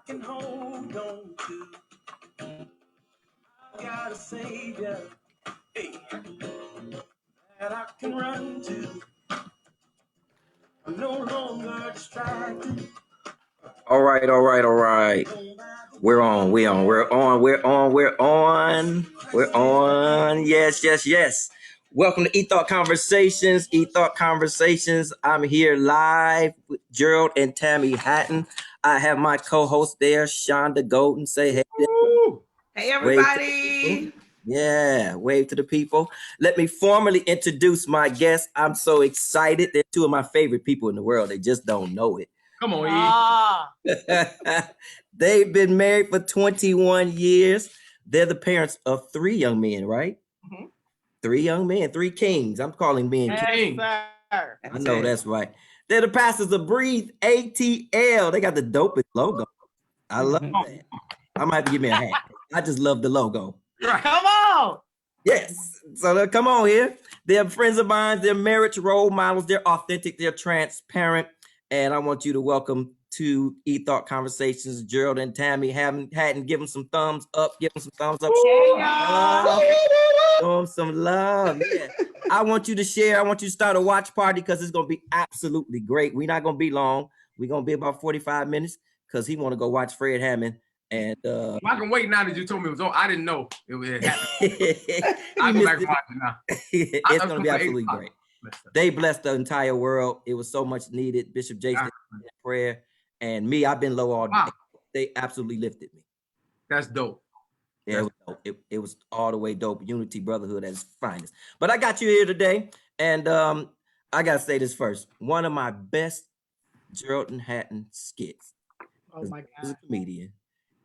can hold on to. I got a savior, hey, that I can run to. I'm no longer distracted. All right. We're on. Yes. Welcome to eThought Conversations. I'm here live with Gerald and Tammi Haddon. I have my co-host there, Shonda Golden. Say hey. Hey, everybody. Wave to the people. Let me formally introduce my guests. I'm so excited. They're two of my favorite people in the world. They just don't know it. Come on, They've been married for 21 years. They're the parents of 3 young men, right? Mm-hmm. 3 young men, 3 kings. I'm calling men kings. Sir. I know that's right. They're the pastors of Breathe ATL. They got the dopest logo. I love that. I might have to give me a hat. I just love the logo. Come on. Yes. So come on here. They're friends of mine. They're marriage role models. They're authentic. They're transparent. And I want you to welcome to eThought Conversations, Gerald and Tammi. Hadn't give them some thumbs up. Give them some thumbs up. Show them some love. Yeah. I want you to share. I want you to start a watch party because it's going to be absolutely great. We're not going to be long. We're going to be about 45 minutes because he want to go watch Fred Hammond. And I can wait now that you told me it was on. I didn't know it was happening. I'll go back and watch it now. It's going to be absolutely great. They blessed the entire world. It was so much needed. Bishop Jason prayer. And me, I've been low all day. Wow. They absolutely lifted me. That's dope. Yeah, it was dope. It was all the way dope. Unity, brotherhood at its finest. But I got you here today. And I got to say this first. One of my best Gerald and Haddon skits. Oh, my God. As a comedian.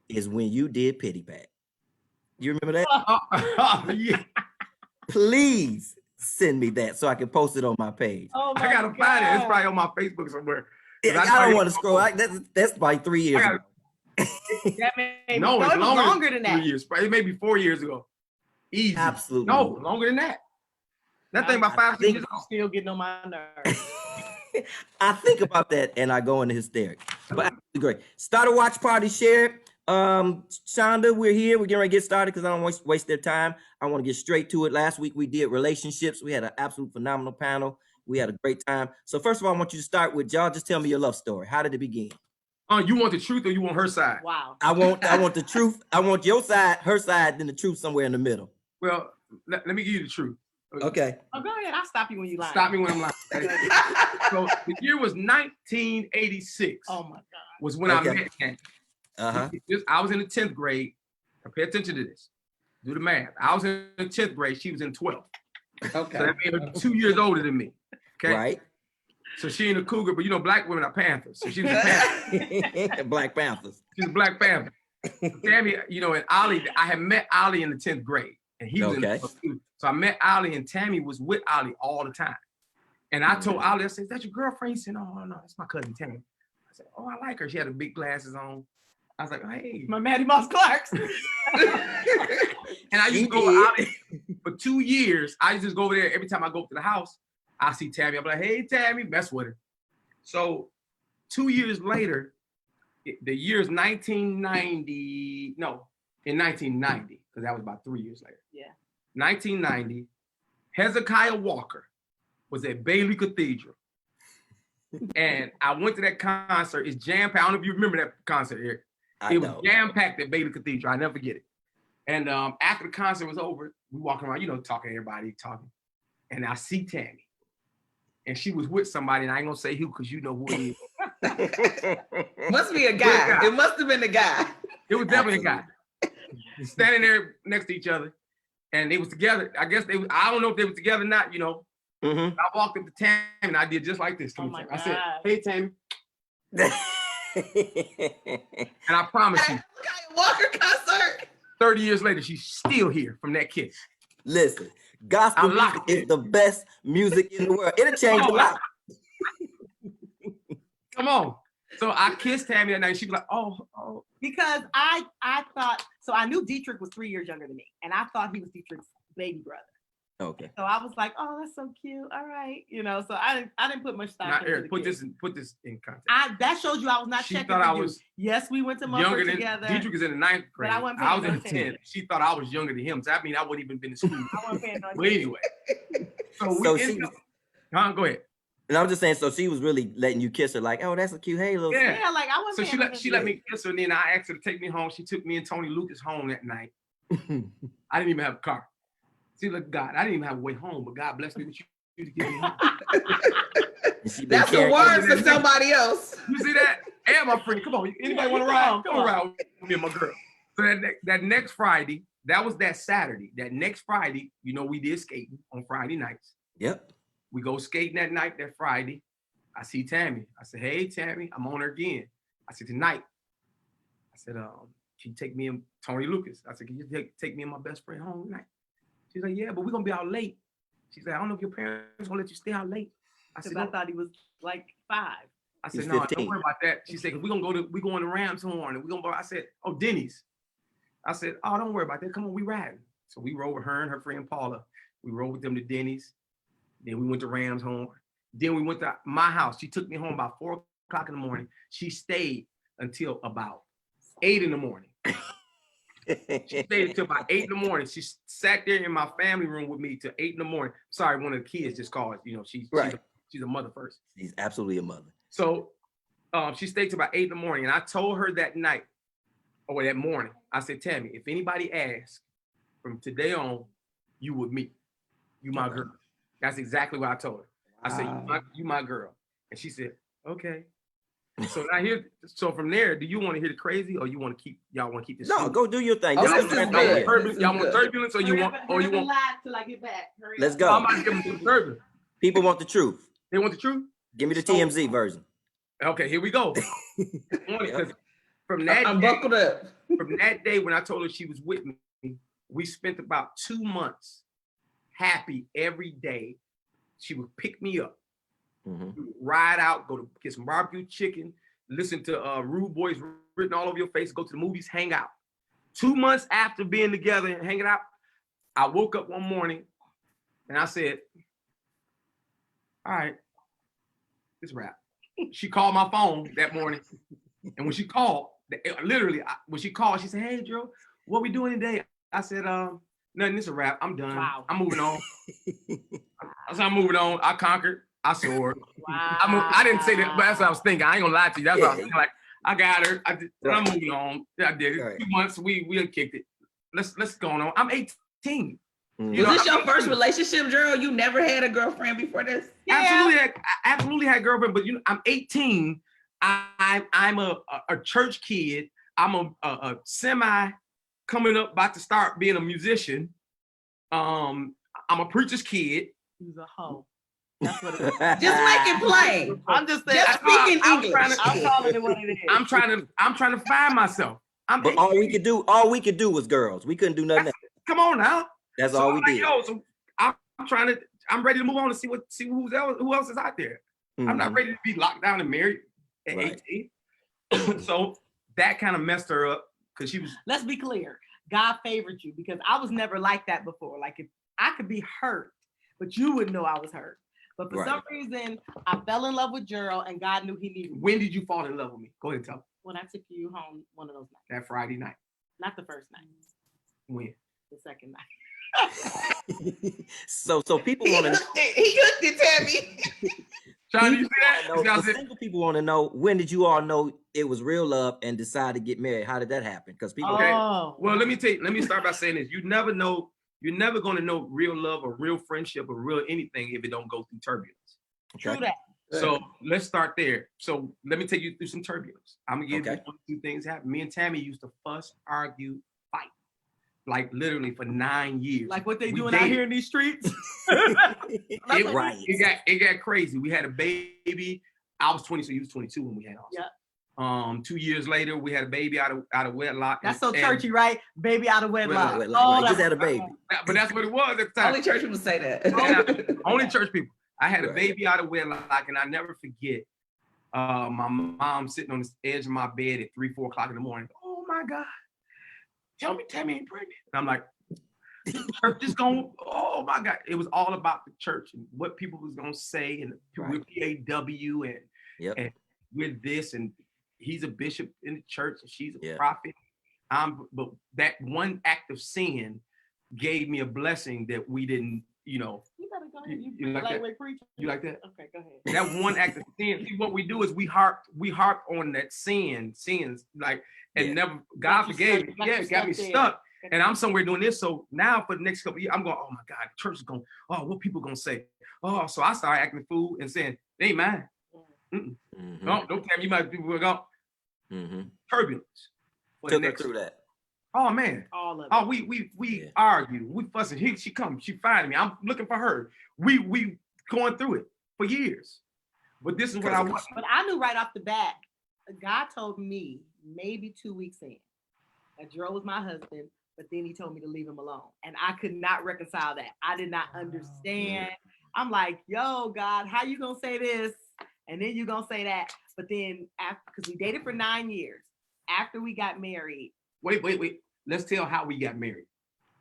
Is when you did Pity Pat. You remember that? Yeah. Please send me that so I can post it on my page. Oh my I gotta God. find it. It's probably on my Facebook somewhere. Yeah, I don't want to scroll. That's like 3 years ago. It's longer than that. 3 years. It may be 4 years ago. Easy. Absolutely. No, longer than that. That thing about 5 years ago. Still getting on my nerves. I think about that and I go into hysterics. But great. Start a watch party, share it. Shonda, we're here. We're getting ready to get started because I don't want to waste their time. I want to get straight to it. Last week we did relationships. We had an absolute phenomenal panel. We had a great time. So first of all, I want you to start with y'all. Just tell me your love story. How did it begin? You want the truth or you want her side? Wow. I want the truth. I want your side, her side, then the truth somewhere in the middle. Well, let me give you the truth. Okay. Oh, go ahead. I'll stop you when you lie. Stop me when I'm lying. So the year was 1986. Oh my God. Was when I met him. Uh-huh. I was in the 10th grade. Pay attention to this. Do the math. I was in the 10th grade. She was in 12th. Okay. So that made her 2 years older than me. Okay. Right. So she ain't a cougar, but you know, black women are panthers. So she was a panther. Black Panthers. She's a black panther. Tammi, you know, and Ollie, I had met Ollie in the 10th grade. And he was in the 12th. So I met Ollie and Tammi was with Ollie all the time. And I told Ollie, I said, is that your girlfriend? He said, no, that's my cousin Tammi. I said, oh, I like her. She had the big glasses on. I was like, hey. My Maddie Moss Clarks. And I used to go with Ollie for 2 years. I used to just go over there every time I go up to the house. I see Tammi. I'm like, hey, Tammi, mess with her. So 2 years later, the year is 1990. No, in 1990, because that was about 3 years later. Yeah. 1990, Hezekiah Walker was at Bailey Cathedral. And I went to that concert. It's jam-packed. I don't know if you remember that concert, Eric. It was jam-packed at Bailey Cathedral. I never forget it. And after the concert was over, we walking around, you know, talking to everybody, talking. And I see Tammi. And she was with somebody, and I ain't gonna say who, because you know who it is. Must be a guy. It must have been a guy. It was definitely a guy. Standing there next to each other. And they was together. I guess I don't know if they were together or not, you know. Mm-hmm. I walked up to Tammi and I did just like this. Oh my God. I said, hey, Tammi. And I promise you, Walker concert. 30 years later, she's still here from that kiss. Listen, gospel music is the best music in the world. It'll change your life. Come on. So I kissed Tammi that night. She was like, oh. Because I thought, so I knew Dietrich was 3 years younger than me. And I thought he was Dietrich's baby brother. Okay. So I was like, oh, that's so cute. All right. You know, so I didn't put much stock Now, into Eric, the put kids. this in context. That showed you I was not She checking thought for I you. was Yes, we went to younger Mumford than together. Dietrich is in the 9th grade. I wasn't I was paying in no 10th. attention. She thought I was younger than him. So that means I wouldn't even been in school. I wasn't paying no But attention. anyway, so So we she ended was, up. Go ahead. and I'm just saying, so she was really letting you kiss her, like, oh, that's a cute halo. Yeah. Yeah, like I So wasn't she paying let me kiss her, and then I asked her to take me home. She took me and Tony Lucas home that night. I didn't even have a car. See, look, God, I didn't even have a way home, but God blessed me with you to get me home. That's a word for somebody else. You see that? And my friend, come on. Anybody want to ride? Come on, ride with me and my girl. So that next Friday, that was that Saturday. That next Friday, you know, we did skating on Friday nights. Yep. We go skating that night, that Friday. I see Tammy. I said, hey, Tammy, I'm on her again. I said, tonight. I said, can you take me and Tony Lucas? I said, can you take me and my best friend home tonight? She's like, yeah, but we're going to be out late. She said, I don't know if your parents going to let you stay out late. I said, I thought he was like 5. I said, no, don't worry about that. She said, we're going to Ramshorn. And we're going to, I said, oh, Denny's. I said, oh, don't worry about that. Come on, we riding. So we rode with her and her friend Paula. We rode with them to Denny's. Then we went to Ramshorn. Then we went to my house. She took me home about 4 o'clock in the morning. She stayed until about 8 in the morning. She stayed until about 8 in the morning. She sat there in my family room with me till 8 in the morning. Sorry, one of the kids just called. You know, she's a mother first. She's absolutely a mother. So she stayed till about 8 in the morning. And I told her that night, or that morning, I said, Tammy, if anybody asks from today on, you with me. You my girl. That's exactly what I told her. I said, you my girl. And she said, okay. So now so from there, do you want to hear the crazy or y'all want to keep this? No, go do your thing. Y'all want turbulence or you want lie till I get back. Let's go. I'm about to give them some turbulence. People want the truth. They want the truth? Give me the TMZ version. Okay, here we go. From that I'm buckled up. From that day when I told her she was with me, we spent about 2 months happy every day. She would pick me up, ride out, go to get some barbecue chicken, listen to Rude Boys Written All Over Your Face, go to the movies, hang out. 2 months after being together and hanging out, I woke up one morning and I said, all right, it's a wrap. She called my phone that morning. And when she called, when she called, she said, hey, Gerald, what we doing today? I said, nothing, it's a wrap. I'm done. Wow. I'm moving on. I said, I'm moving on. I conquered. I soared. Wow. I didn't say that, but that's what I was thinking. I ain't gonna lie to you. That's what I was thinking. Like, I got her. I'm moving on. I did it. Right. 2 months, we kicked it. Let's go on. I'm 18. Was this your first relationship, Gerald? You never had a girlfriend before this? Yeah. Absolutely had a girlfriend, but I'm 18. I'm a church kid. I'm a semi coming up, about to start being a musician. I'm a preacher's kid. He's a hoe. That's what it is. Just make it plain. I'm just saying. Just speaking English. I'm calling it what it is. I'm trying to find myself. But all we could do was girls. We couldn't do nothing else. Come on now. That's all we did. So I'm ready to move on and see who else is out there. I'm not ready to be locked down and married at 18. So that kind of messed her up because she was. Let's be clear. God favored you because I was never like that before. Like if I could be hurt, but you wouldn't know I was hurt. But for some reason, I fell in love with Gerald and God knew he needed me. When did you fall in love with me? Go ahead and tell me. When I took you home one of those nights. That Friday night. Not the first night. When? The second night. So people want to. He hooked it, Tammy. Sean, you see that? Single people want to know, when did you all know it was real love and decide to get married? How did that happen? Because people. Okay. Well, let me start by saying this. You never know. You're never going to know real love or real friendship or real anything if it don't go through turbulence. True that. So let's start there. So let me take you through some turbulence. I'm gonna give you 1 or 2 things happen. Me and Tammy used to fuss, argue, fight, like literally for 9 years. Like what they doing out here in these streets. It got crazy. We had a baby. I was 20, so he was 22 when we had ours. Yeah. 2 years later, we had a baby out of wedlock. That's so churchy, right? Baby out of wedlock. Oh, just had a baby. But that's what it was at the time. Only church people say that. Only church people. I had a baby out of wedlock, and I never forget my mom sitting on the edge of my bed at 3, 4 o'clock in the morning. Oh my God. Tell me Tammy ain't pregnant. And I'm like, church is going, oh my God. It was all about the church and what people was going to say. And we're PAW and we're this. And he's a bishop in the church and she's a prophet. But that one act of sin gave me a blessing that we didn't, you know. You better go ahead. You like that? Preacher. You like that? Okay, go ahead. That one act of sin. See, what we do is we harp on that sins, like, and never, God forgave me. Yeah, it got me stuck. And I'm somewhere doing this. So now for the next couple of years, I'm going, oh my God, the church is going, oh, what people going to say? Oh, so I started acting a fool and saying, they ain't mine. No, don't tell me you might people will go. Turbulence. Took her through that. Oh man. All of it. Oh, we argue. We fussing. She comes, she finding me. I'm looking for her. We going through it for years. But this is what I want. But I knew right off the bat, God told me maybe 2 weeks in that Gerald was my husband, but then he told me to leave him alone. And I could not reconcile that. I did not understand. I'm like, yo, God, how you gonna say this? And then you gonna say that. But then after, because we dated for 9 years, after we got married. Wait. Let's tell how we got married.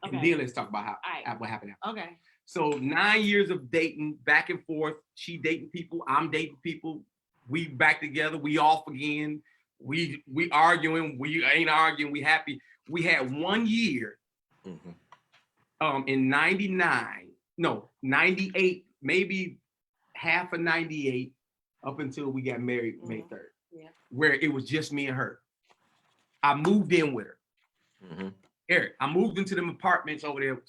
Okay. And then let's talk about what happened after. Okay. So 9 years of dating back and forth. She dating people, I'm dating people. We back together, we off again. We arguing, we ain't arguing, we happy. We had 1 year in 98, maybe half of 98 up until we got married May 3rd, where it was just me and her. I moved in with her. Eric, I moved into them apartments over there.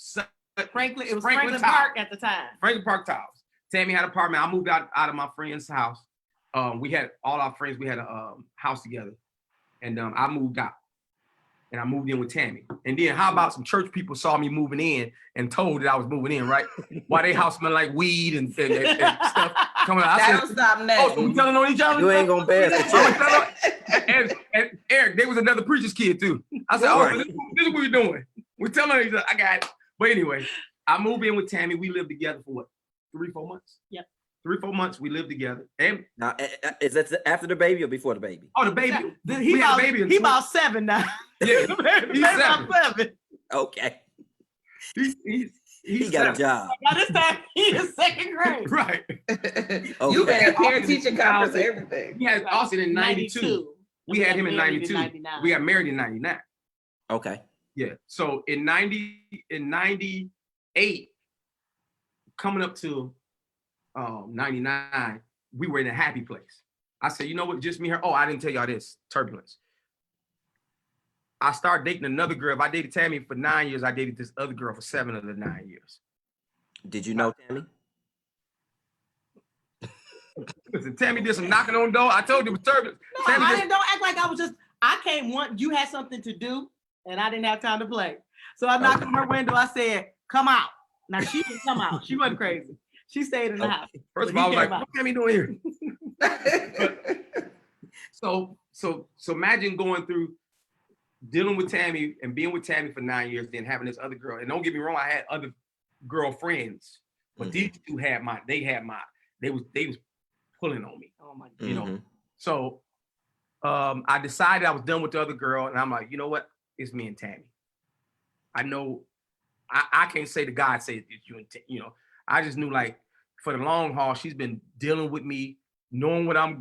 Franklin Park at the time. Franklin Park Towers. Tammi had an apartment. I moved out of my friend's house. We had all our friends. We had a house together, and I moved out, and I moved in with Tammi. And then how about some church people saw me moving in and told that I was moving in, right? Why they house smell like weed and stuff coming out. That don't stop nothing. Oh, so we telling on each other? You ain't gonna bear the check. And Eric, there was another preacher's kid too. I said, oh, this is what we're doing. We're telling each other. I got it. But anyway, I moved in with Tammi. We lived together for what, 3-4 months? Yep. 3-4 months we lived together. And now, is that after the baby or before the baby? Oh, the baby. He had a baby. He about 7 now. Yeah, he's 7. Okay. He got a job. By this time, he is 2nd grade. Right. Okay. You been at parent teaching conference, everything. He had Austin in 92. We had him in 92. We got married in 99. Okay. Yeah. So in 98, coming up to 99, we were in a happy place. I said, you know what, just me and her. Oh, I didn't tell y'all this. Turbulence. I started dating another girl. If I dated Tammi for 9 years, I dated this other girl for 7 of the 9 years. Did you know Tammi? Listen, Tammi did some knocking on the door. I told you it was turbulence. No, don't act like I came you had something to do and I didn't have time to play. So I knocked on her window. I said, come out. Now she didn't come out. She wasn't crazy. She stayed in the house. First of all, I was like, what Tammi doing here? So imagine going through dealing with Tammi and being with Tammi for 9 years, then having this other girl. And don't get me wrong, I had other girlfriends, but these two they was pulling on me. Oh my God. You know. So I decided I was done with the other girl, and I'm like, you know what? It's me and Tammi. I know I can't say to God say it's you and you know. I just knew, like, for the long haul, she's been dealing with me, knowing what I've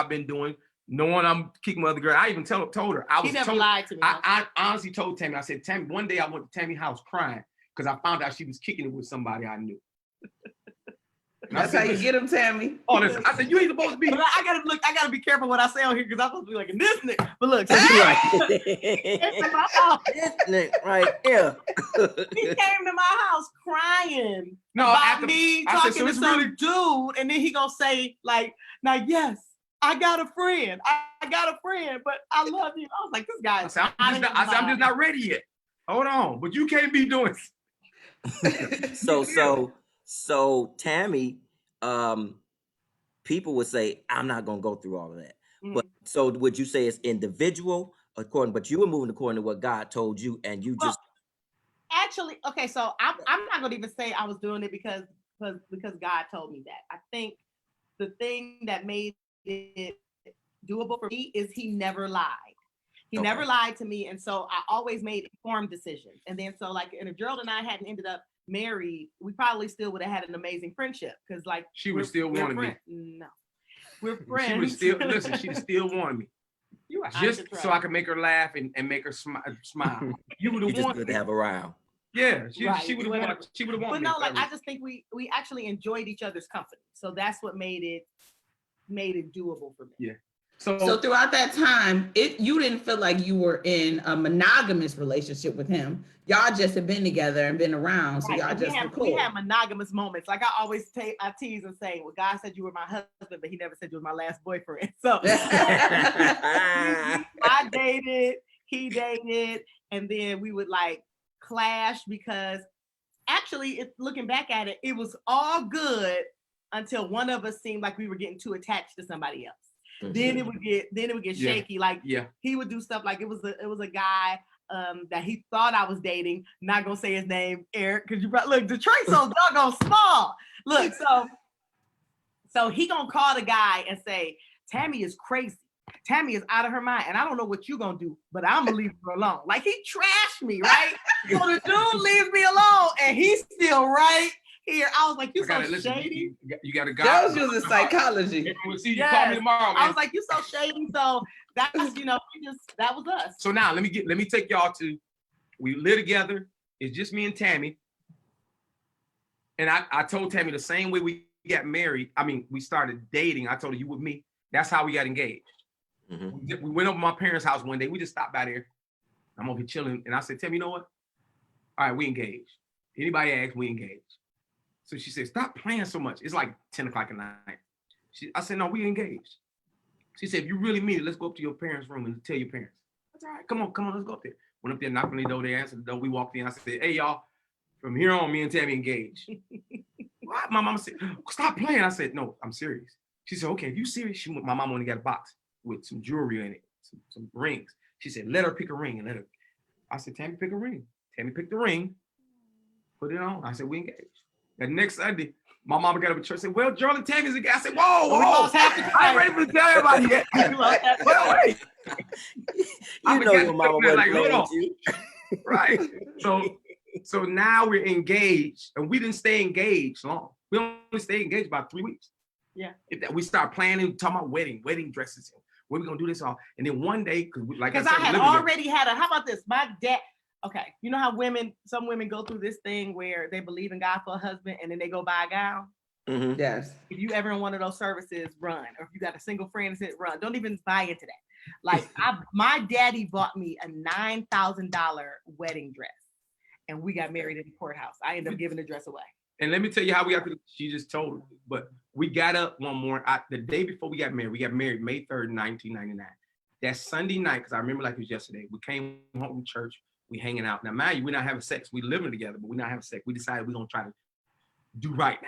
been doing, knowing I'm kicking my other girl. I even told her. She never lied to me. I honestly told Tammi, I said, Tammi, one day I went to Tammy's house crying because I found out she was kicking it with somebody I knew. That's how you get them, Tammi. Oh, listen, I said, you ain't supposed to be. But I gotta be careful what I say on here because I'm supposed to be like in this nigga. But look, Right. this nigga right here. He came to my house crying No, about me talking to some dude, and then he gonna say, like, now, yes, I got a friend. I got a friend, but I love you. I was like, this guy. I'm just not ready yet. Hold on, but you can't be doing. So Tammi, people would say, I'm not gonna go through all of that. But so would you say it's individual but you were moving according to what God told you, and you just actually, okay, so I'm not gonna even say I was doing it because God told me that. I think the thing that made it doable for me is he never lied. He never lied to me. And so I always made informed decisions. And then so like, and if Gerald and I hadn't ended up married, we probably still would have had an amazing friendship. Cause like she would still want me. No, we're friends. She would still, listen, she'd still want me. You were just so I could make her laugh and make her smile. You would have just wanted good to have around. Yeah, she Right. would have wanted. She would have wanted. But no, like I just think we actually enjoyed each other's company, so that's what made it doable for me. Yeah. So throughout that time, you didn't feel like you were in a monogamous relationship with him. Y'all just had been together and been around, so y'all just were cool. We had monogamous moments. Like I always I tease and say, well, God said you were my husband, but he never said you were my last boyfriend. So I dated, he dated, and then we would like clash because actually, looking back at it, it was all good until one of us seemed like we were getting too attached to somebody else. Mm-hmm. Then it would get shaky. Like he would do stuff like it was a guy that he thought I was dating. Not gonna say his name, Eric, because you look, Detroit's so doggone small. Look, so he gonna call the guy and say, Tammi is crazy. Tammi is out of her mind, and I don't know what you gonna do, but I'm gonna leave her alone. Like he trashed me, right? So the dude leaves me alone, and he's still right here. I was like, you so shady. You got to go. That was using psychology. We'll see you call me tomorrow, man. I was like, you so shady. So that's that was us. So now let me take y'all to, we live together. It's just me and Tammi. And I told Tammi the same way we got married. I mean, we started dating. I told her, you with me. That's how we got engaged. Mm-hmm. We went over to my parents' house one day. We just stopped by there. I'm over here chilling. And I said, Tammi, you know what? All right, we engaged. Anybody asks, we engaged. So she said, stop playing so much. It's like 10 o'clock at night. I said, no, we engaged. She said, if you really mean it, let's go up to your parents' room and tell your parents. I said, all right, come on, let's go up there. Went up there, knocked on the door, they answered the door, we walked in. I said, hey, y'all, from here on, me and Tammi engaged. What? My mama said, stop playing. I said, no, I'm serious. She said, okay, if you serious? My mama only got a box with some jewelry in it, some rings. She said, let her pick a ring and let her. I said, Tammi, pick a ring. Tammi picked the ring, put it on. I said, we engaged. And next Sunday, my mama got up at church and said, well, Gerald and Tammy's a guy. I said, whoa. I ain't ready for to tell everybody yet. Wait. You know your mama wasn't like, playing with you. Right. So now we're engaged, and we didn't stay engaged long. We only stayed engaged about 3 weeks. Yeah. We start planning, talking about wedding dresses. When we gonna do this all? And then one day, because I had already had how about this? My dad. Okay, you know how some women go through this thing where they believe in God for a husband and then they go buy a gown? Mm-hmm. Yes. If you ever in one of those services, run. Or if you got a single friend that said run, don't even buy into that. Like my daddy bought me a $9,000 wedding dress and we got married in the courthouse. I ended up giving the dress away. And let me tell you how we got to, she just told me, but we got up one morning, the day before we got married May 3rd, 1999. That Sunday night, because I remember like it was yesterday, we came home from church. We hanging out. Now, mind you, we're not having sex. We living together, but we're not having sex. We decided we're gonna try to do right now.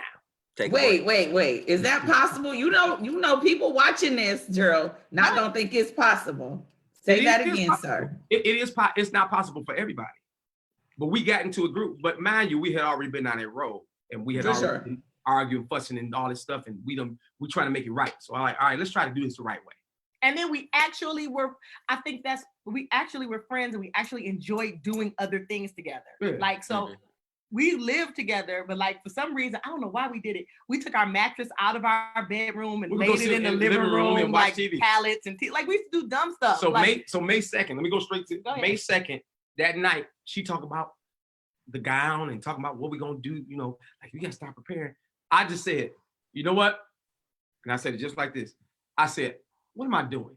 Wait. Is that possible? You know, people watching this, Gerald, don't think it's possible. Say that again, sir. It's not possible for everybody. But we got into a group. But mind you, we had already been down that road, and we had already been arguing, fussing, and all this stuff, and we trying to make it right. So I'm like, all right, let's try to do this the right way. And then we actually were friends, and we actually enjoyed doing other things together. Yeah. Like, so we lived together, but like, for some reason, I don't know why we did it. We took our mattress out of our bedroom and laid it in the living room and like TV. Pallets and like we used to do dumb stuff. So May 2nd, let me go straight to May 2nd, that night, she talked about the gown and talking about what we're going to do, like we got to start preparing. I just said, you know what? And I said it just like this. I said, what am I doing?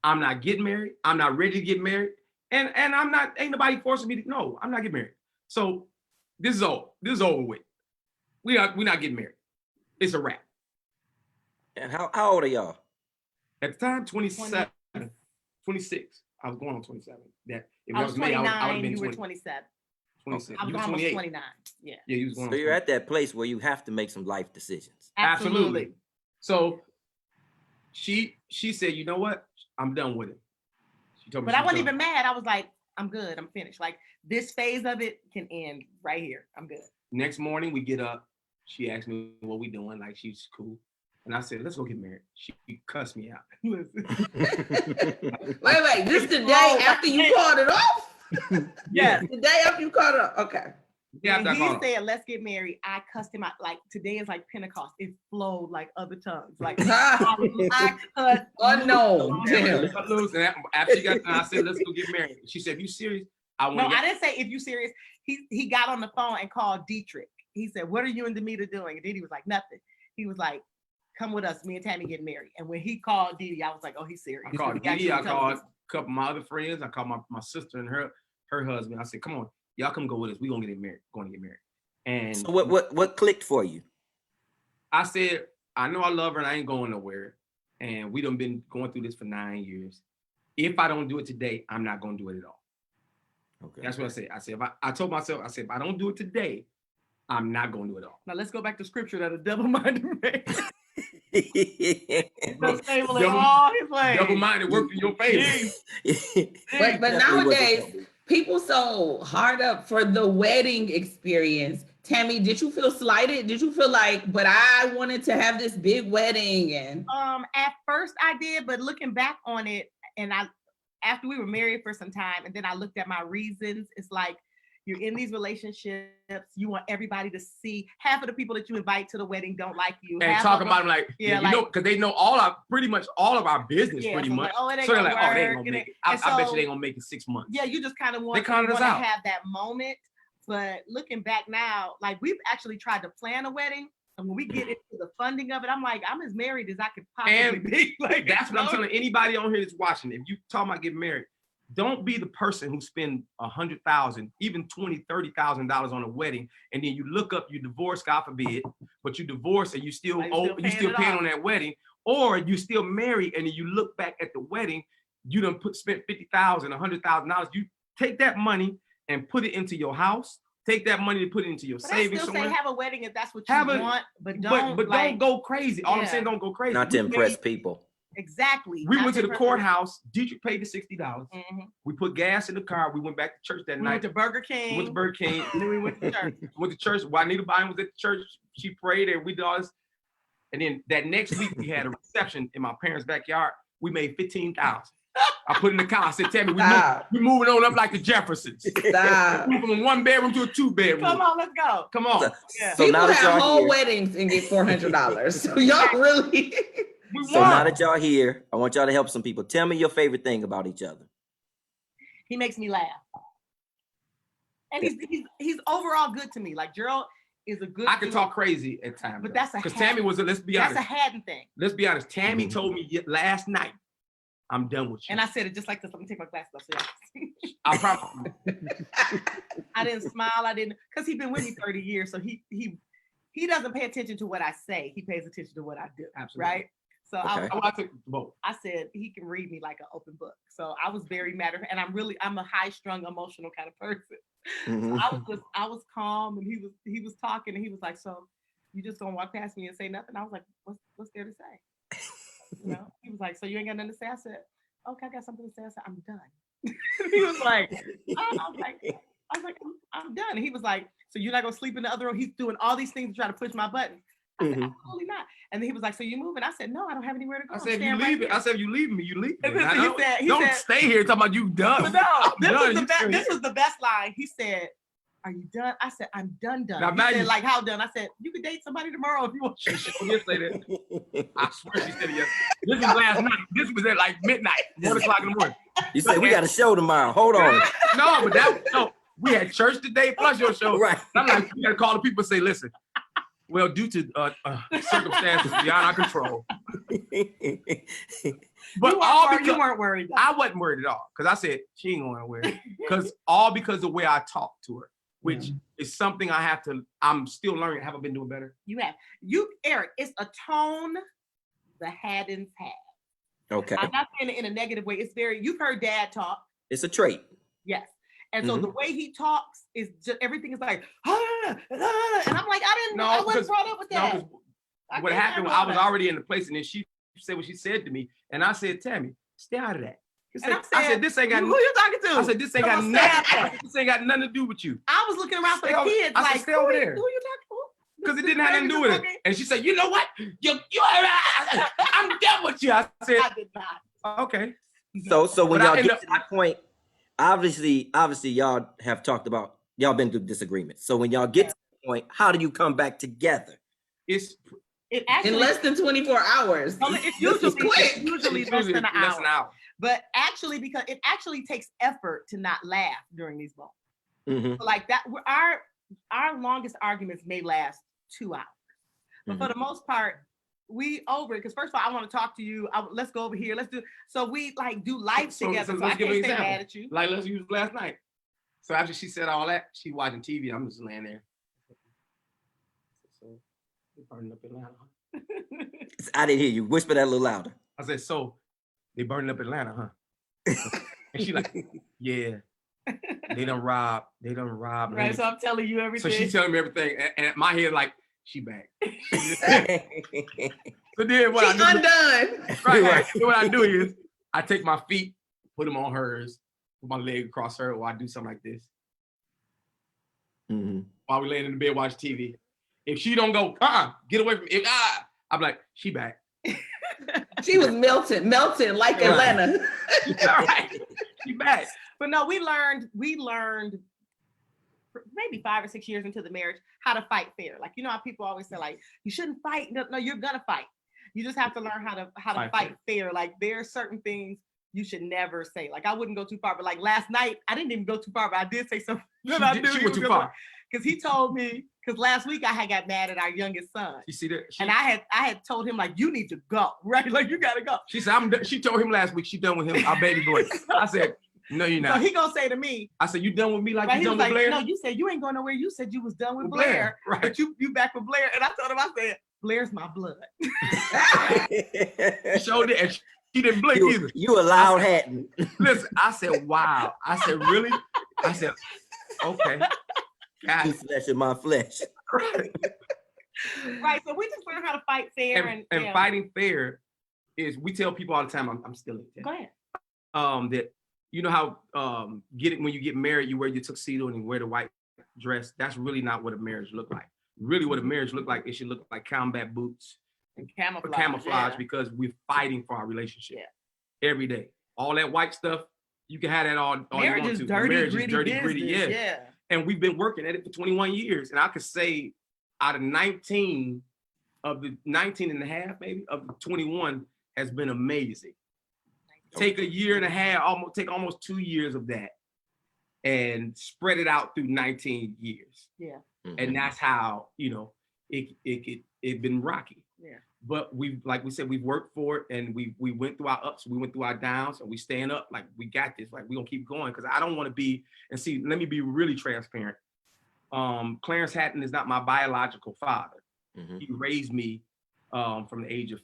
I'm not getting married. I'm not ready to get married. And ain't nobody forcing me to, no, I'm not getting married. So this is over with. We're not getting married. It's a wrap. And how old are y'all? At the time, 27, 26. I was going on 27. I was 29, you were 27. 26. I was almost 29. Yeah. Yeah, you was going on. So you're at that place where you have to make some life decisions. Absolutely. So she said, you know what? I'm done with it. She told me. But I wasn't even mad. I was like, I'm good. I'm finished. Like this phase of it can end right here. I'm good. Next morning we get up. She asked me what we doing. Like she's cool. And I said, let's go get married. She cussed me out. Listen. Wait. This the day after you called it off? Yes. The day after you called it off. Okay. When he said, let's get married, I cussed him out. Like, today is like Pentecost. It flowed like other tongues. Like, I cut unknown. Damn. After she got done, I said, let's go get married. She said, you serious? I didn't say, if you serious. He got on the phone and called Dietrich. He said, what are you and Demeter doing? And Didi was like, nothing. He was like, come with us. Me and Tammy getting married. And when he called Didi, I was like, oh, he's serious. I called Didi. I called a couple of my other friends. I called my sister and her husband. I said, come on, y'all come go with us. We're going to get married. Going to get married. And so what clicked for you? I said, I know I love her and I ain't going nowhere. And we done been going through this for 9 years. If I don't do it today, I'm not going to do it at all. Okay. That's what I said. I said, I told myself, I said, if I don't do it today, I'm not going to do it at all. Now let's go back to scripture that a double-minded man. Double-minded worked in your favor. but nowadays, people so hard up for the wedding experience. Tammy, did you feel slighted? Did you feel like, but I wanted to have this big wedding? And at first I did, but looking back on it, and after we were married for some time, and then I looked at my reasons, it's like, you're in these relationships, you want everybody to see. Half of the people that you invite to the wedding don't like you. And talk about them like, you know, because they know pretty much all of our business, pretty much. Like, so they're like, oh, they ain't gonna make it. I bet you they ain't gonna make it 6 months. Yeah, you just kind of want to have that moment. But looking back now, like we've actually tried to plan a wedding. And when we get into the funding of it, I'm like, I'm as married as I could possibly be. Like, that's what I'm telling anybody on here that's watching. If you talking about getting married, don't be the person who spend $100,000, even $20,000, $30,000 on a wedding, and then you look up, you divorce, God forbid, but you divorce and you still paying on that wedding, or you still married and then you look back at the wedding, you done spent $50,000, $100,000. You take that money and put it into your house. Take that money to put it into your savings. I still say have a wedding if that's what you want, but don't don't go crazy. All I'm saying, don't go crazy. Not to impress people. Exactly. We went to the courthouse. Dietrich paid the $60. Mm-hmm. We put gas in the car. We went back to church that night. We went to Burger King. And then we went to church. Went to church. Juanita Bynum was at the church. She prayed and we did all this. And then that next week we had a reception in my parents' backyard. We made $15,000. I put in the car. I said, Tammy, we moving on up like the Jeffersons. Stop. We moving from 1 bedroom to a 2 bedroom. Come on, let's go. Come on. So people have whole weddings and get $400. So y'all really. So now that y'all here, I want y'all to help some people. Tell me your favorite thing about each other. He makes me laugh. And he's overall good to me. Like Gerald is a good I can talk crazy at times. But that's because Tammy was let's be honest. That's a Haddon thing. Let's be honest. Tammy told me last night, I'm done with you. And I said it just like this. Let me take my glasses off so y'all I promise. I didn't smile. I didn't, because he's been with me 30 years. So he doesn't pay attention to what I say. He pays attention to what I do. Absolutely. Right? So I said he can read me like an open book. So I was very matter, and I'm a high-strung, emotional kind of person. Mm-hmm. So I was calm, and he was talking, and he was like, "So you just gonna walk past me and say nothing?" I was like, "What's there to say?" You know? He was like, "So you ain't got nothing to say?" I said, "Okay, I got something to say." I said, "I'm done." He was like, I was like, I'm done. And he was like, "So you're not gonna sleep in the other room?" He's doing all these things to try to push my button. I said, absolutely not. And then he was like, "So you moving?" I said, "No, I don't have anywhere to go." I said, if you leave me, you leave me. He said, stay here talking about you done. No, this was the best line. He said, "Are you done?" I said, "I'm done." Now, he said, like, "How done?" I said, "You could date somebody tomorrow if you want." She did say that. I swear she said it yesterday. This was last night. This was at like midnight, 1 o'clock in the morning. You said, "We got a show tomorrow. Hold on." No, we had church today plus your show. Right. I'm like, we got to call the people and say, "Listen, well, due to circumstances beyond our control." But you weren't worried. I wasn't worried at all, because I said she ain't going nowhere. Because of the way I talked to her, which is something I'm still learning. Haven't been doing better. Eric, it's a tone the Haddons have. Okay. I'm not saying it in a negative way. It's you've heard Dad talk. It's a trait. Yes. And so the way he talks is just, everything is like, and I'm like, I wasn't brought up with that. No, what happened, I was already in the place, and then she said what she said to me, and I said, "Tammy, stay out of that." I said, "This ain't got." Who you talking to? I said, "This ain't got nothing. This ain't got nothing to do with you." I was looking around for the kids. I said, "Stay over there." Who you talking to? because it didn't have nothing to do with it. And she said, you know what? I'm done with you. I said, I did not. Okay. So when y'all get to that point, obviously y'all have talked about, y'all been through disagreements. So when y'all get to that point, how do you come back together? It actually, in less than 24 hours. It's usually quick. Usually less than an hour. But actually, because it actually takes effort to not laugh during these moments. Mm-hmm. So like that, our longest arguments may last 2 hours, but for the most part, we over it. Because first of all, I want to talk to you. Let's go over here. Let's do. So we like do life together. So I can't stay mad at you. Like let's use last night. So after she said all that, she watching TV. I'm just laying there. So they burning up Atlanta. I didn't hear you. Whisper that a little louder. I said, so they burning up Atlanta, huh? And she like, yeah. They done robbed. Right, so I'm telling you everything. So she's telling me everything, and my head like, she back. So then what She's undone. Right. So what I do is I take my feet, put them on hers, put my leg across her, or I do something like this. Mm-hmm. While we laying in the bed, watch TV. If she don't go, get away from me. I'm like, she back. She was melting like Atlanta. All right. She back. But no, we learned maybe 5 or 6 years into the marriage how to fight fair. Like, you know how people always say like, you shouldn't fight. No, you're gonna fight. You just have to learn how to fight fair. Like there are certain things you should never say. Like I wouldn't go too far, but like last night, I didn't even go too far, but I did say something that I knew she went too far. Because he told me, because last week I had got mad at our youngest son. You see that? And I had told him like, you need to go, right? Like you gotta go. She said, she told him last week she done with him, our baby boy. I said, no, you're not. So he gonna say to me, I said, you done with me like right, you done with Blair? No, you said you ain't going nowhere. You said you was done with Blair. Right. But you back with Blair. And I told him, I said, Blair's my blood. She showed it and she didn't blink either. You allowed Haddon. Listen, I said, wow. I said, really? I said, okay. Your flesh of my flesh. Right. So we just learn how to fight fair. And fighting fair is, we tell people all the time, I'm still in it. Go ahead. That you know how when you get married, you wear your tuxedo and you wear the white dress. That's really not what a marriage look like. Really what a marriage look like, it should look like combat boots and camouflage, because we're fighting for our relationship every day. All that white stuff, you can have that all marriage you want is to. dirty, marriage gritty, is dirty, business, gritty, yeah. And we've been working at it for 21 years. And I could say out of 19 of the 19 and a half, maybe, of the 21 has been amazing. Take a year and a half, almost 2 years of that and spread it out through 19 years. Yeah. Mm-hmm. And that's how, it been rocky. Yeah. But like we said, we've worked for it, and we went through our ups, we went through our downs, and we staying up, like we got this, like we gonna keep going. Cause I don't want to be, and see, let me be really transparent. Clarence Haddon is not my biological father. Mm-hmm. He raised me from the age of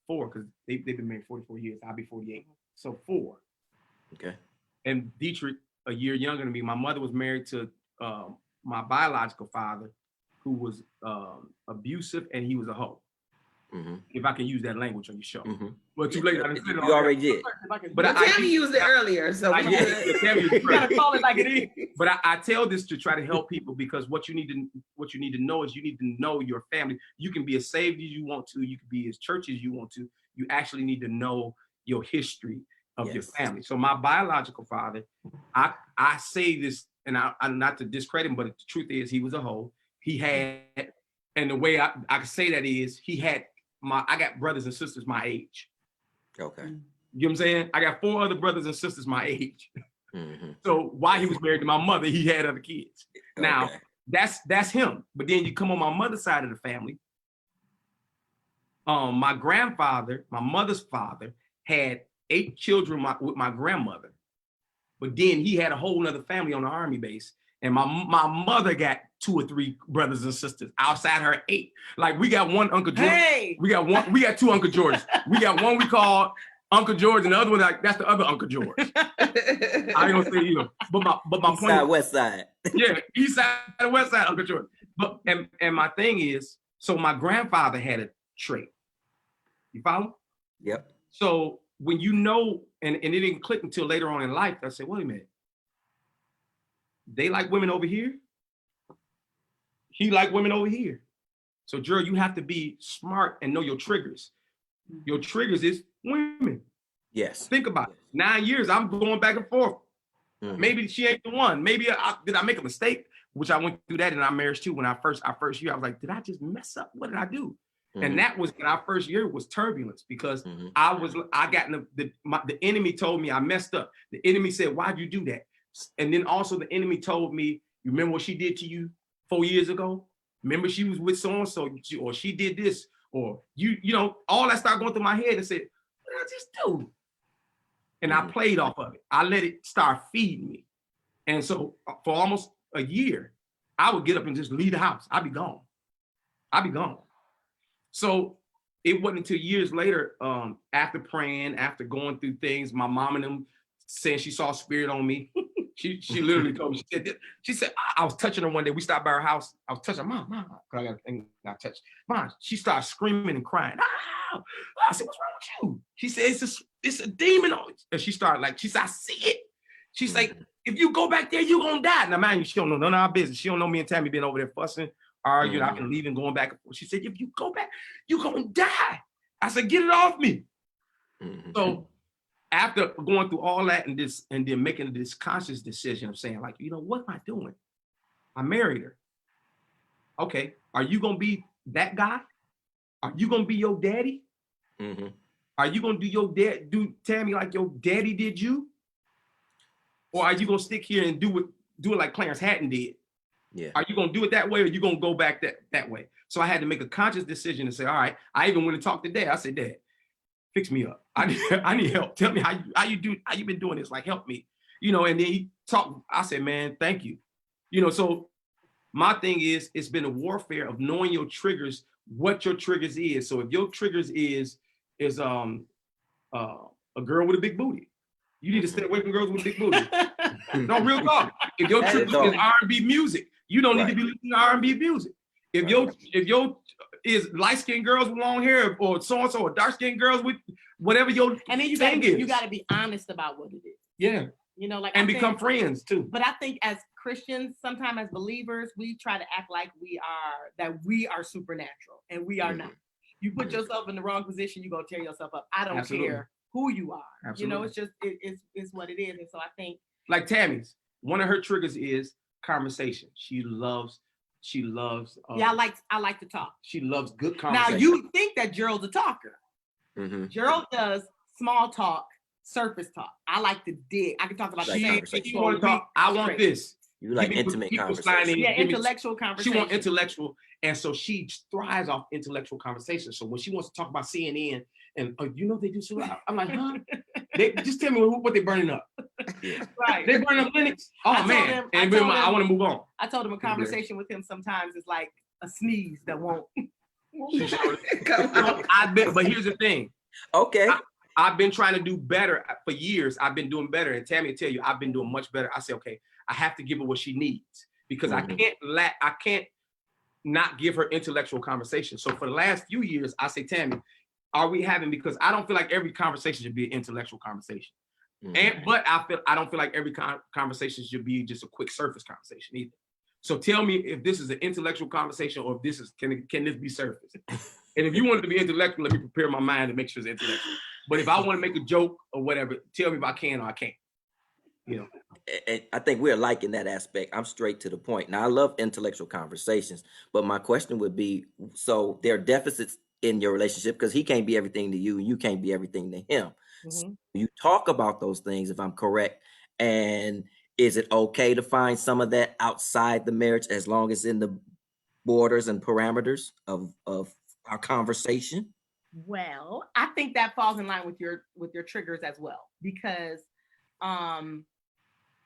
4, because they've been married 44 years. I'll be 48. So 4. Okay. And Dietrich, a year younger than me, my mother was married to my biological father, who was abusive, and he was a hoe. Mm-hmm. If I can use that language on your show. Mm-hmm. Well, too late. You already did. But Tammi used it earlier, so we gotta call it like it is. But I tell this to try to help people, because what you need to know is you need to know your family. You can be as saved as you want to. You can be as church as you want to. You actually need to know your history of your family. So my biological father, I say this, and I'm not to discredit him, but the truth is he was a hoe. He had, and the way I can say that is I got brothers and sisters my age. Okay. You know what I'm saying? I got 4 other brothers and sisters my age. Mm-hmm. So while he was married to my mother, he had other kids. Okay. Now, that's him. But then you come on my mother's side of the family. My grandfather, my mother's father, had 8 children with my grandmother. But then he had a whole other family on the army base. And my mother got 2 or 3 brothers and sisters outside her 8. Like we got one Uncle George. Hey! We got 2 Uncle Georges. We got one we call Uncle George, and the other one, like, that's the other Uncle George. I ain't gonna say either. But my east point side, west side. Yeah, east side and west side, Uncle George. But and my thing is, so my grandfather had a trait. You follow? Yep. So when you know, and it didn't click until later on in life, I said, wait a minute. They like women over here? he like women over here. So Gerald, you have to be smart and know your triggers. Your triggers is women. Yes. Think about it. 9 years, I'm going back and forth. Maybe she ain't the one. Maybe did I make a mistake? Which I went through that in our marriage too. When our first year, I was like, did I just mess up? What did I do? And that was in our first year was turbulence because I got in the enemy told me I messed up. The enemy said, why'd you do that? And then also the enemy told me, you remember what she did to you 4 years ago? Remember she was with so-and-so, or she did this, or you know, all that started going through my head and said, what did I just do? And I played off of it. I let it start feeding me. And so for almost a year, I would get up and just leave the house. I'd be gone. So it wasn't until years later, after praying, after going through things, my mom and them saying she saw a spirit on me. She literally told me, she said, I was touching her one day. We stopped by her house. I was touching her, mom, I got thing not touched. Mom, she started screaming and crying. Ah! I said, what's wrong with you? She said, it's a demon on it. And she started like, she said, I see it. She's like, if you go back there, you're gonna die. Now, mind you, she don't know none of our business. She don't know me and Tammy being over there fussing, arguing, I've been leaving, going back and forth. She said, if you go back, you're gonna die. I said, get it off me. So after going through all that and then making this conscious decision of saying, like, you know, what am I doing? I married her. Okay, are you gonna be that guy? Are you gonna be your daddy? Are you gonna do Tammy like your daddy did you? Or are you gonna stick here and do it like Clarence Haddon did? Yeah. Are you gonna do it that way, or are you gonna go back that way? So I had to make a conscious decision and say, all right. I even went and talked to Dad. I said, Dad, fix me up. I need help. Tell me how you been doing this. Like, help me. You know. And then he talked. I said, man, thank you. You know. So my thing is, it's been a warfare of knowing your triggers, what your triggers is. So if your triggers is a girl with a big booty, you need to stay away from girls with big booty. No, real talk. If your triggers is R&B music, you don't need to be listening to R&B music. If your is light-skinned girls with long hair, or so-and-so, or dark-skinned girls with whatever your and then you gotta be honest about what it is. Yeah. You know, like, and become friends too. But I think as Christians, sometimes as believers, we try to act like we are supernatural, and we are not. You put yourself in the wrong position, you're gonna tear yourself up. I don't care who you are. Absolutely. You know, it's just it's what it is. And so I think, like Tammy's, one of her triggers is conversation. She loves I like to talk. She loves good conversation. Now you think that Gerald's a talker. Gerald does small talk, surface talk. I like to dig. I can talk about the same thing. You want to talk, I want this. You like intimate conversation. Yeah, intellectual conversation. She wants intellectual, and so she thrives off intellectual conversation. So when she wants to talk about CNN and you know they do so, I'm like, huh? They just tell me what they're burning up. Yeah. Right. They burn up clinics. Oh man! I want to move on. I told him a conversation with him sometimes is like a sneeze that won't. But here's the thing. Okay. I've been trying to do better for years. I've been doing better, and Tammy will tell you I've been doing much better. I say, okay, I have to give her what she needs, because I can't not give her intellectual conversation. So for the last few years, I say, Tammy, are we having, because I don't feel like every conversation should be an intellectual conversation. But I don't feel like every conversation should be just a quick surface conversation either. So tell me if this is an intellectual conversation, or if this is can this be surface? And if you want it to be intellectual, let me prepare my mind to make sure it's intellectual. But if I want to make a joke or whatever, tell me if I can or I can't. You know. And I think we're alike in that aspect. I'm straight to the point. Now, I love intellectual conversations, but my question would be, so there are deficits in your relationship because he can't be everything to you and you can't be everything to him. So you talk about those things, if I'm correct, and is it okay to find some of that outside the marriage as long as in the borders and parameters of our conversation? Well, I think that falls in line with your triggers as well, because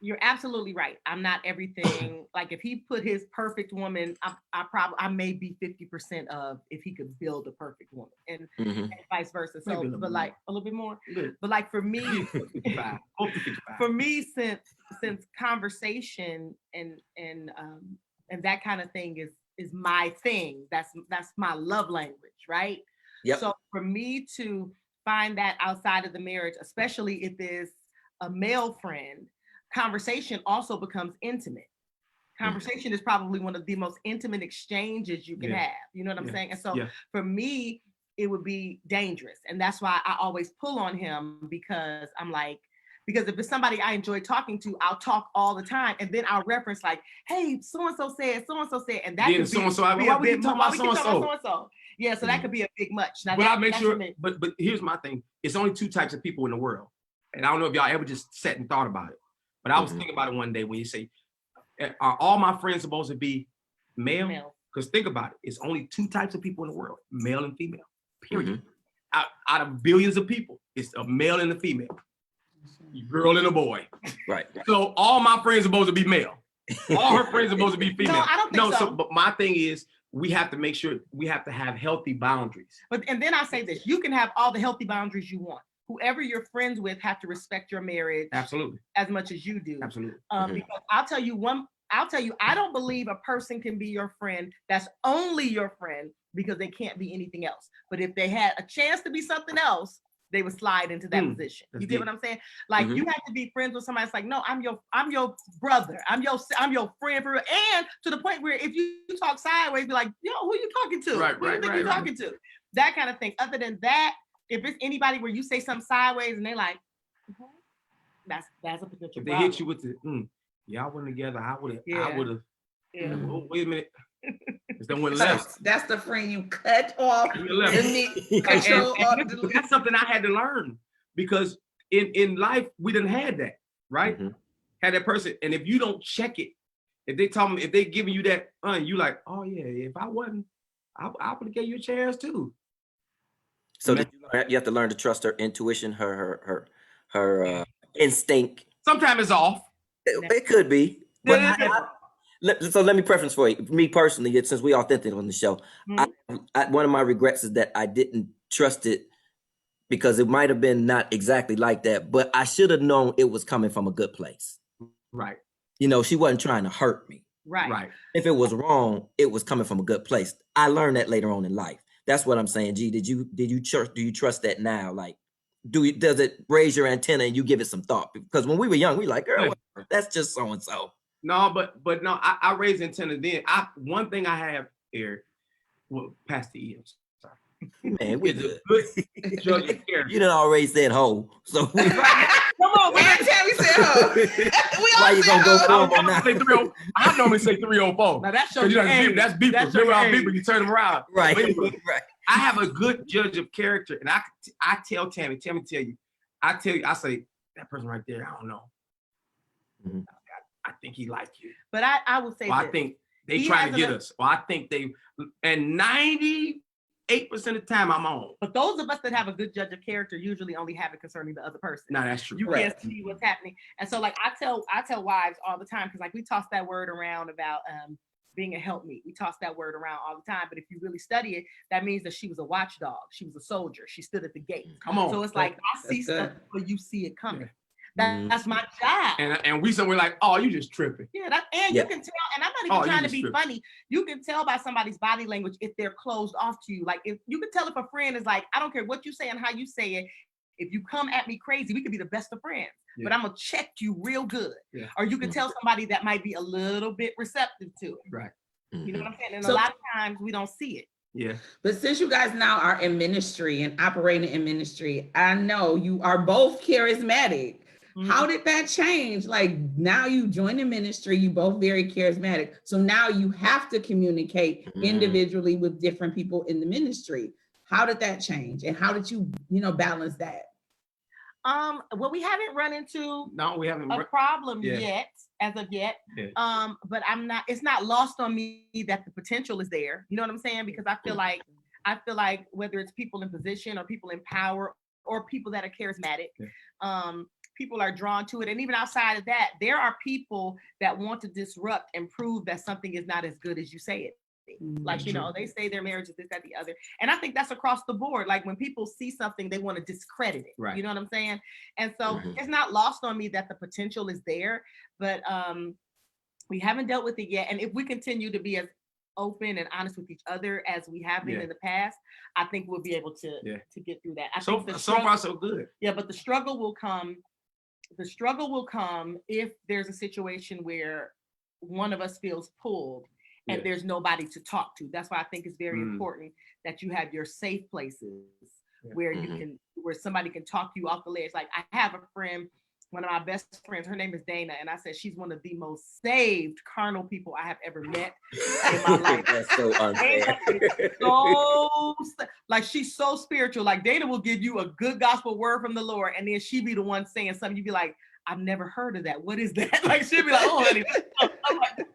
you're absolutely right. I'm not everything. Like, if he put his perfect woman, I may be 50% of if he could build a perfect woman, and vice versa. So, but like a little bit more. But like for me, since conversation and that kind of thing is my thing. That's my love language, right? Yep. So for me to find that outside of the marriage, especially if there's a male friend, conversation also becomes intimate. Conversation is probably one of the most intimate exchanges you can have. You know what I'm saying? And so for me, it would be dangerous. And that's why I always pull on him, because I'm like, because if it's somebody I enjoy talking to, I'll talk all the time. And then I'll reference like, hey, so-and-so said, and that could so-and-so, why we keep talking about so-and-so? Yeah, so that could be a big much. Now, but I make sure, but here's my thing. It's only two types of people in the world. And I don't know if y'all ever just sat and thought about it. But I was thinking about it one day when you say, are all my friends supposed to be male? Because think about it. It's only two types of people in the world, male and female, period. Out of billions of people, it's a male and a female. A girl and a boy. Right. So all my friends are supposed to be male. All her friends are supposed to be female. No, I don't think so. But my thing is, we have to make sure we have to have healthy boundaries. And then I say this, you can have all the healthy boundaries you want. Whoever you're friends with have to respect your marriage. Absolutely. As much as you do. Absolutely. Because I'll tell you, I don't believe a person can be your friend that's only your friend because they can't be anything else. But if they had a chance to be something else, they would slide into that position. You get what I'm saying? Like you have to be friends with somebody that's like, no, I'm your brother. I'm your friend for real. And to the point where if you talk sideways, be like, yo, who are you talking to? Who do you think you're talking to? That kind of thing. Other than that, if it's anybody where you say something sideways and they like, that's a potential if they problem. hit you with the, y'all went together, I would have. Oh, wait a minute. That's the friend you cut off. That's something I had to learn, because in life we didn't have that, right? Had that person, and if you don't check it, if they giving you that, you like, oh yeah, if I wasn't, I would have gave you a chance too. So you have to learn to trust her intuition, her instinct. Sometimes it's off. It could be, but so let me preference for you. Me personally, since we authentic on the show, one of my regrets is that I didn't trust it, because it might have been not exactly like that, but I should have known it was coming from a good place. Right. You know, she wasn't trying to hurt me. Right. If it was wrong, it was coming from a good place. I learned that later on in life. That's what I'm saying. G, do you trust that now? Like, does it raise your antenna and you give it some thought? Because when we were young, we like, girl, that's just so and so. No, but no, I raised antenna then. One thing I have, Eric, well, Pastor E. Man, we is a good judge of character. You done already said ho, so come on, man. Tammi said ho. Why you gonna go for on that? I normally say 304. Now that's your age. That's beepers. Remember how beepers, you turn them around. Right. Right. I have a good judge of character, and I tell Tammi tell you, I say, that person right there, I don't know. I think he like you. But I will say I think they trying to get us. Or I think and 98% of the time I'm on. But those of us that have a good judge of character usually only have it concerning the other person. No, that's true. You can't see what's happening. And so like I tell wives all the time, because like we toss that word around about being a helpmeet. We toss that word around all the time. But if you really study it, that means that she was a watchdog. She was a soldier. She stood at the gate. Come on. So it's like I see stuff before you see it coming. That's my job. And we're like, oh, you just tripping. Yeah, you can tell, and I'm not even trying to be funny. You can tell by somebody's body language if they're closed off to you. Like if you can tell if a friend is like, I don't care what you say and how you say it. If you come at me crazy, we could be the best of friends. Yeah. But I'm gonna check you real good. Yeah. Or you can tell somebody that might be a little bit receptive to it. Right. You know what I'm saying? And a lot of times we don't see it. Yeah. But since you guys now are in ministry and operating in ministry, I know you are both charismatic. How did that change? Like now you join the ministry, you both very charismatic. So now you have to communicate individually with different people in the ministry. How did that change? And how did you balance that? Well, we haven't run into a problem yet, as of yet. Yeah. But it's not lost on me that the potential is there. You know what I'm saying? Because I feel like whether it's people in position or people in power or people that are charismatic, people are drawn to it. And even outside of that, there are people that want to disrupt and prove that something is not as good as you say it. Like, they say their marriage is this, that, the other. And I think that's across the board. Like when people see something, they want to discredit it. Right. You know what I'm saying? And so it's not lost on me that the potential is there, but we haven't dealt with it yet. And if we continue to be as open and honest with each other as we have been in the past, I think we'll be able to get through that. So far, so good. Yeah, but the struggle will come. The struggle will come if there's a situation where one of us feels pulled and there's nobody to talk to. That's why I think it's very important that you have your safe places where you can, where somebody can talk you off the ledge. Like I have a friend, one of my best friends, her name is Dana, and I said she's one of the most saved carnal people I have ever met in my life. That's so unfair. Like she's so spiritual. Like Dana will give you a good gospel word from the Lord, and then she be the one saying something. You be like, I've never heard of that. What is that? Like she'll be like, oh, honey. I'm like,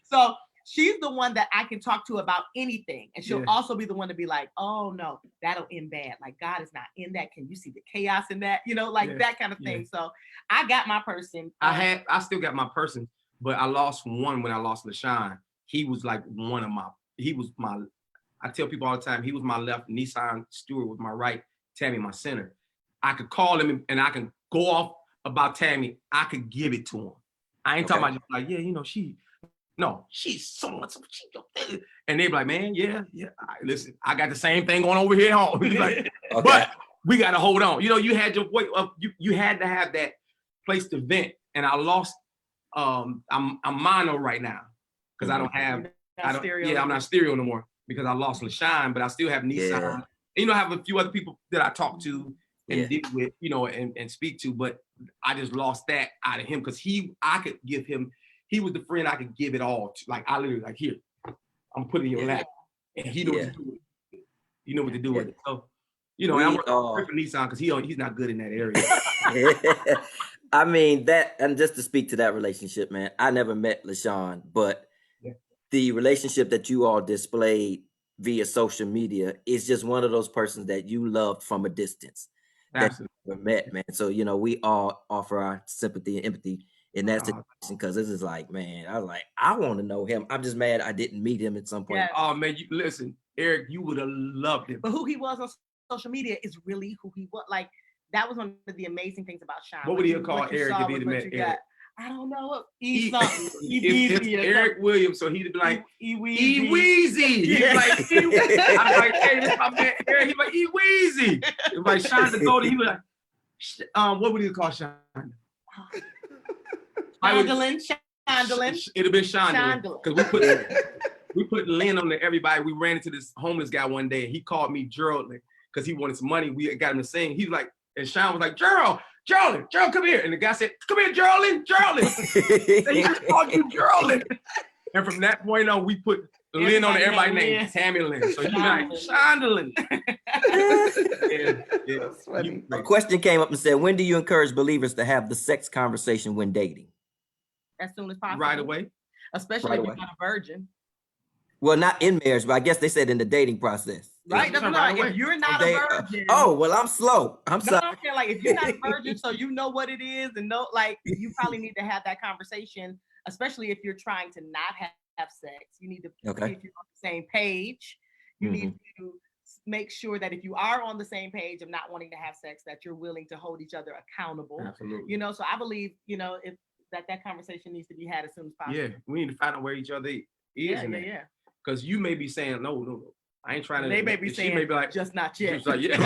so she's the one that I can talk to about anything. And she'll also be the one to be like, oh no, that'll end bad. Like God is not in that. Can you see the chaos in that? You know, like that kind of thing. So I got my person. I still got my person, but I lost one when I lost LaShawn. He was like I tell people all the time, he was my left, Nissan Stewart was my right, Tammi my center. I could call him and I can go off about Tammi. I could give it to him. I ain't talking about just like, she's so much. And they be like, man, listen, I got the same thing going over here at home. Like, but we got to hold on. You know, you had your way of, you had to have that place to vent. And I lost, I'm mono right now because I don't have, I'm not stereo no more because I lost LaShawn, but I still have Nissan. And, you know, I have a few other people that I talk to and deal with, you know, and speak to, but I just lost that out of him because I could give him, he was the friend I could give it all to. Like I literally like, here, I'm putting in your lap, and he knows what to do with it. You know what to do with it. So, you know, and I'm working for Nissan because he's not good in that area. I mean that, and just to speak to that relationship, man, I never met LaShawn, but the relationship that you all displayed via social media is just one of those persons that you loved from a distance. Absolutely. That you never met, man. So, you know, we all offer our sympathy and empathy in that situation because this is like, man, I was like, I want to know him. I'm just mad I didn't meet him at some point. Yeah. Oh man, listen, Eric, you would have loved him. But who he was on social media is really who he was. Like that was one of the amazing things about Sean. What would he have called Eric if he'd met Eric? I don't know. It's Eric Williams, so he'd be like, E-Weezy. Yeah. Like, I'm like, hey, this my man Eric. He'd be like, E-Weezy. It's like Sean the Golden. He'd be like, what would he call Sean? Shondelin. It'd have been Shondelin. Because we put Lynn on there, everybody. We ran into this homeless guy one day, and he called me Gerald because he wanted some money. We got him to sing. He was like, and Sean was like, Gerald, come here. And the guy said, come here, Geraldine. And he just called you Geraldine. And from that point on, we put Lynn on everybody named Tammi Lynn. So he's like, Shondelin. That's funny. A question came up and said, when do you encourage believers to have the sex conversation when dating? As soon as possible. Right away. Especially if you're not a virgin. Well, not in marriage, but I guess they said in the dating process. Right. If you're not a virgin. Well, I'm slow. I'm sorry. I'm saying, like, if you're not a virgin, so you know what it is, and know, like, you probably need to have that conversation, especially if you're trying to not have sex. You need to see if you're on the same page. You need to make sure that if you are on the same page of not wanting to have sex, that you're willing to hold each other accountable. Absolutely. You know, so I believe, you know, if that conversation needs to be had as soon as possible. Yeah, we need to find out where each other is. Because you may be saying, no, I ain't trying to. They may be saying, she may be like, just not yet. She's like, yeah,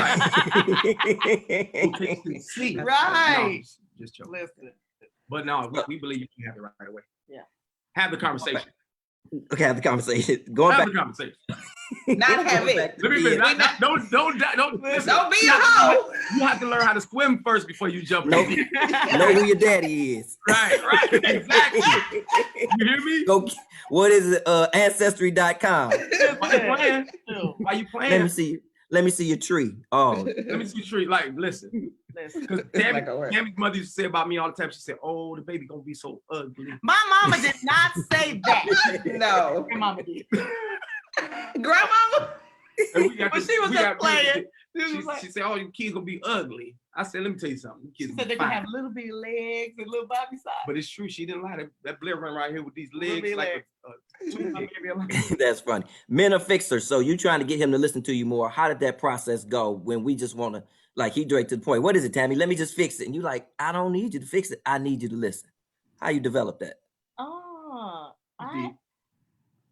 right. No, just joking. Listen. But no, we believe you can have it right away. Yeah. Have the conversation. Okay, have the conversation. Have the conversation. Not have it. Don't be a hoe. You have to learn how to swim first before you jump in. Know who your daddy is. Right, exactly. You hear me? Go. What is it? Ancestry.com. Why you playing? Let me see your tree. Oh, let me see your tree. Like, listen. Because Tammy's mother used to say about me all the time. She said, "Oh, the baby gonna be so ugly." My mama did not say that. No, your mama did. Grandmama. But she was just playing. She said, "Oh, your kids gonna be ugly." I said, "Let me tell you something. She said they can have little bitty legs and little body size." But it's true. She didn't lie. That Blair run right here with these legs like That's funny. Men are fixers. So you trying to get him to listen to you more. How did that process go when we just want to, like, he direct to the point? What is it, Tammi? Let me just fix it. And you like, I don't need you to fix it. I need you to listen. How you develop that?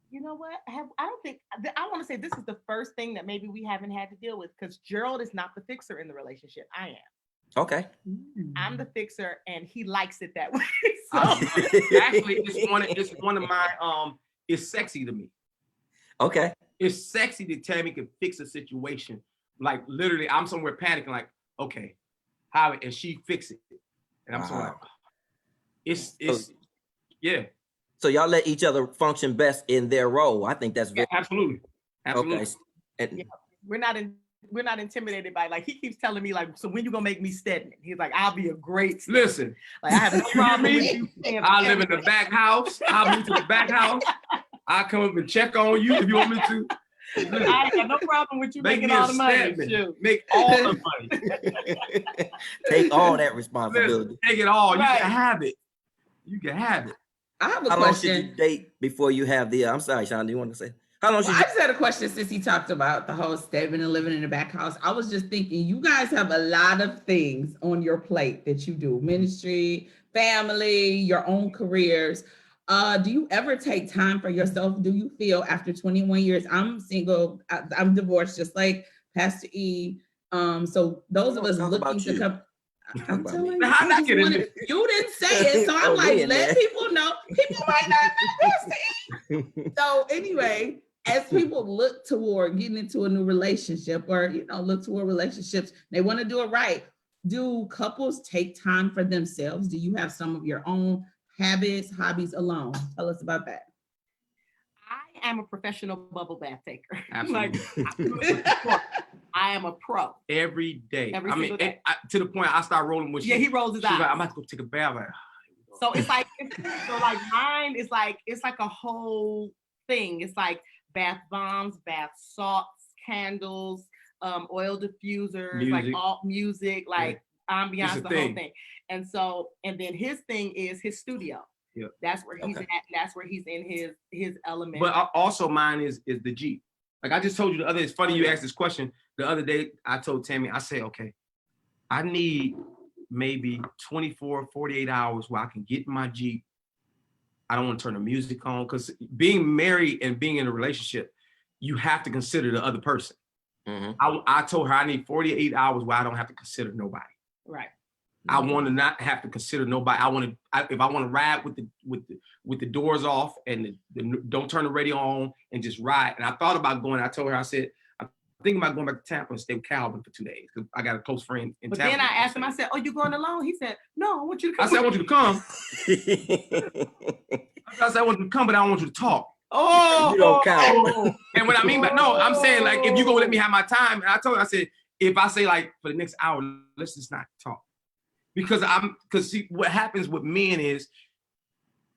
You know what? I want to say this is the first thing that maybe we haven't had to deal with because Gerald is not the fixer in the relationship. I am. Okay. I'm the fixer and he likes it that way. So. Actually, it's one of my it's sexy to me. Okay. It's sexy that Tammi can fix a situation. Like literally, I'm somewhere panicking, like, okay, how, and she fix it. And I'm somewhere like, it's yeah. So y'all let each other function best in their role. I think that's very absolutely. okay. Yeah, we're not intimidated by, like, he keeps telling me, like, so when you gonna make me Stedman? He's like, I'll be a great Stedman. Listen, like, I have no problem with you. I live in the back house. I'll move to the back house. I'll come up and check on you if you want me to. I ain't got no problem with you making all the money. Make all the money. Take all that responsibility. Listen, take it all. Right. You can have it. You can have it. I have a How question. long should you date before you have the? I'm sorry, Sean. Do you want to say? How long should I just had a question since he talked about the whole Stedman and living in the back house. I was just thinking, you guys have a lot of things on your plate that you do: ministry, family, your own careers. Do you ever take time for yourself? Do you feel after 21 years, I'm single, I'm divorced, just like Pastor E. So those of us looking to come. I'm telling you, you didn't say it, so I'm like, let people know. People might not know Pastor E. So anyway, as people look toward getting into a new relationship, or look toward relationships, they want to do it right. Do couples take time for themselves? Do you have some of your own habits, hobbies alone? Tell us about that. I am a professional bubble bath taker. Absolutely. I am a pro. Every day. Every single day. To the point I start rolling with he rolls his eyes. Like, I'm about to go take a bath. Like, so it's like, mine is like, it's like a whole thing. It's like bath bombs, bath salts, candles, oil diffusers, like all music, like ambiance, the whole thing. And then his thing is his studio. Yeah. That's where he's at. That's where he's in his element. But also mine is the Jeep. Like I just told you the other day, it's funny you asked this question. The other day I told Tammi, I said, okay, I need maybe 24, 48 hours where I can get in my Jeep. I don't want to turn the music on, because being married and being in a relationship, you have to consider the other person. Mm-hmm. I told her I need 48 hours where I don't have to consider nobody. Right. I want to not have to consider nobody. If I want to ride with the doors off and don't turn the radio on and just ride. And I thought about going. I told her, I said, I'm thinking about going back to Tampa and stay with Calvin for 2 days, because I got a close friend in Tampa. But then I asked him, I said, "Oh, you going alone?" He said, "No, I want you to come." I said, "I want you to come." I said, "I want you to come, but I don't want you to talk." Oh, you don't count. And what I mean by no, I'm saying, like, if you gonna let me have my time, and I told her, I said, if I say, like, for the next hour, let's just not talk. Because see, what happens with men is,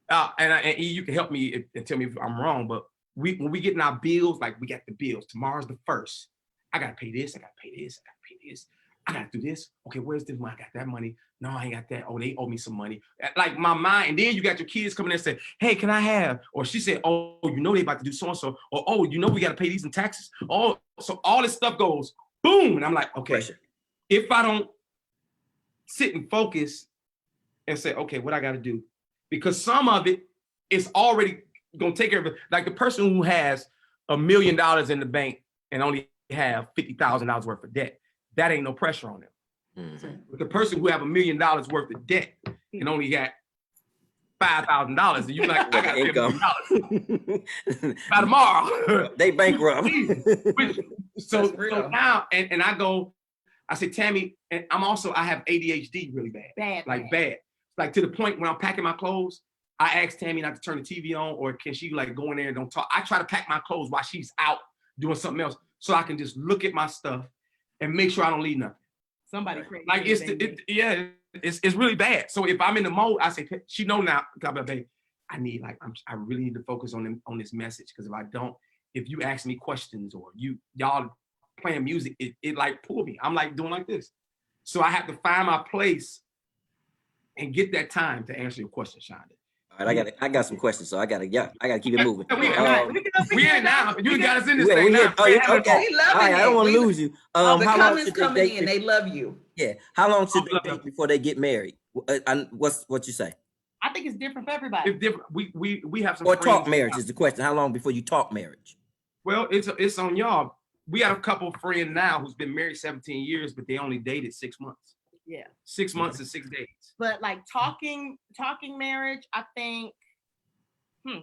and you can help me and tell me if I'm wrong, but when we get in our bills, like, we got the bills. Tomorrow's the 1st. I gotta pay this. I gotta pay this. I gotta pay this. I gotta do this. Okay, where's this money? I got that money. No, I ain't got that. Oh, they owe me some money. Like, my mind. And then you got your kids coming in and say, "Hey, can I have?" Or she said, "Oh, they about to do so and so." Or, "Oh, we gotta pay these in taxes." Oh, so all this stuff goes boom, and I'm like, okay, if I don't sit and focus and say, okay, what I got to do? Because some of it is already going to take care of it. Like the person who has $1 million in the bank and only have $50,000 worth of debt, that ain't no pressure on them. Mm-hmm. But the person who have $1 million worth of debt and only got $5,000, and you like, I got income by tomorrow. They bankrupt. So now, and I go, I say, Tammi, and I have ADHD really bad. Bad. Like to the point when I'm packing my clothes, I ask Tammi not to turn the TV on, or can she like go in there and don't talk. I try to pack my clothes while she's out doing something else, so I can just look at my stuff and make sure I don't leave nothing. Somebody crazy. Like it's really bad. So if I'm in the mode, I say, she know now, babe, I really need to focus on this message, because if I don't, if you ask me questions or y'all playing music, it like pull me. I'm like doing like this. So I have to find my place and get that time to answer your question, Shonda. All right, I got some questions, so I gotta keep it moving. We in now. You got us in this thing now. Okay. All right, I don't want to lose you. The comments coming in, they love you. Yeah. How long should they date before they get married? What you say? I think it's different for everybody. It's different. We have some. Or talk marriage is the question. How long before you talk marriage? Well, it's on y'all. We have a couple friends now who's been married 17 years, but they only dated 6 months. Yeah. 6 months and 6 days. But like talking marriage, I think,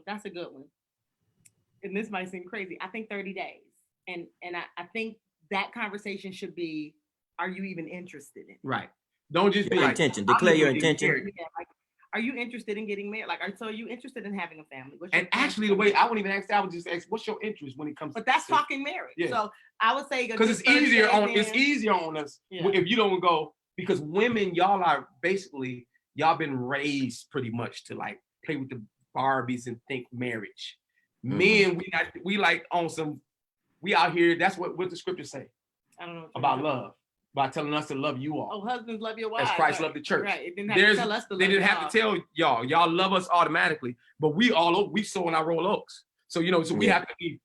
that's a good one. And this might seem crazy. I think 30 days. And I think that conversation should be, are you even interested in it? Right. Don't just be your like, intention. Declare your intention. Yeah, like, are you interested in getting married? Like, so are you interested in having a family? And actually, the way I wouldn't even ask that, I would just ask, what's your interest when it comes but to that's talking marriage. Yeah. So I would say, because it's easier on us if you don't go, because women, y'all are basically, y'all been raised pretty much to like play with the Barbies and think marriage. Men, we like on some, we out here, that's what the scriptures say. I don't know about love. By telling us to love you all. Oh, husbands, love your wives. As Christ loved the church. Right. It didn't have to tell us to love They didn't have to tell y'all. Y'all love us automatically. But we sow in our roll oaks. So, so we have to be,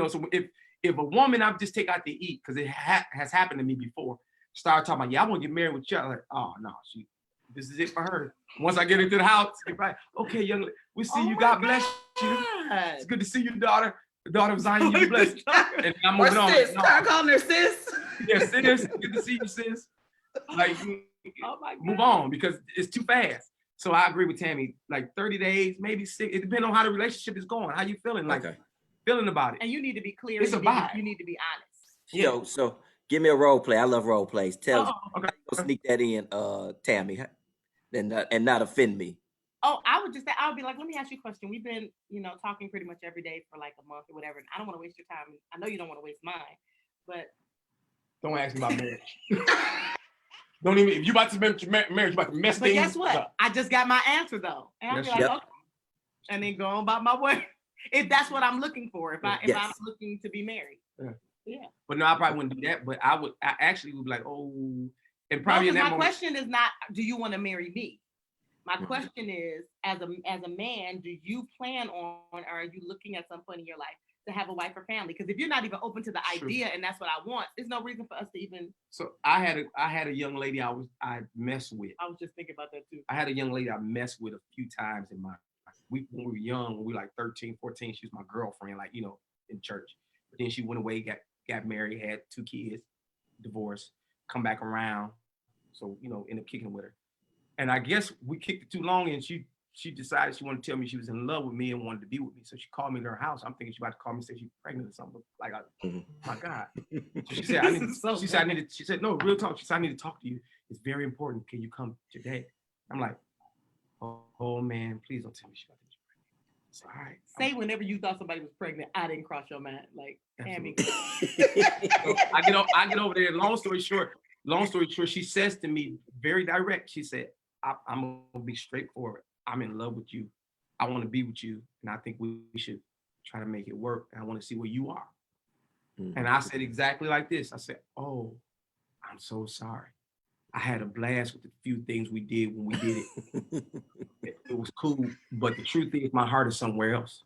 so if a woman, I just take out to eat, because it has happened to me before, start talking about, I want to get married with you. I'm like, oh, no, this is it for her. Once I get into the house, like, okay, young lady, we see you. God bless you. It's good to see you, daughter. The daughter of Zion, you blessed. And I'm moving on. Sis, start calling her sis. Yes, sis. Good to see you, sis. Like, move on, because it's too fast. So I agree with Tammi. Like 30 days, maybe 6. It depends on how the relationship is going. How you feeling? Like feeling about it. And you need to be clear. It's a vibe. You need to be honest. Yeah. So give me a role play. I love role plays. Sneak that in, Tammi, and not offend me. Oh, I would be like, let me ask you a question. We've been, talking pretty much every day for like a month or whatever. And I don't want to waste your time. I know you don't want to waste mine, but don't ask me about marriage. Don't even, if you about to marriage, you about to mess things up. But guess what? I just got my answer though. And I'll be like, okay. And then go on about my way. If that's what I'm looking for, if I'm looking to be married. Yeah. But no, I probably wouldn't do that. But I actually would be like, oh, and probably in that moment. My question is not, do you want to marry me? My question is, as a man, do you plan on, or are you looking at some point in your life to have a wife or family? Because if you're not even open to the idea and that's what I want, there's no reason for us to even. So I had a young lady I messed with. I was just thinking about that too. I had a young lady I messed with a few times in my, when we were young, when we were like 13, 14, she was my girlfriend, like, in church. But then she went away, got married, had 2 kids, divorced, come back around. So, ended up kicking with her. And I guess we kicked it too long, and she decided she wanted to tell me she was in love with me and wanted to be with me. So she called me to her house. I'm thinking she about to call me and say she's pregnant or something. Like, my God. So she said, she said, no, real talk. She said, I need to talk to you. It's very important. Can you come today? I'm like, oh man, please don't tell me she's about to be pregnant. So, all right. Say whenever you thought somebody was pregnant, I didn't cross your mind. Like, Tammi. So I get over there. Long story short, she says to me very direct. She said, I'm gonna be straightforward. I'm in love with you. I want to be with you, and I think we should try to make it work. And I want to see where you are. Mm-hmm. And I said exactly like this. I said, "Oh, I'm so sorry. I had a blast with the few things we did when we did it. It was cool, but the truth is, my heart is somewhere else.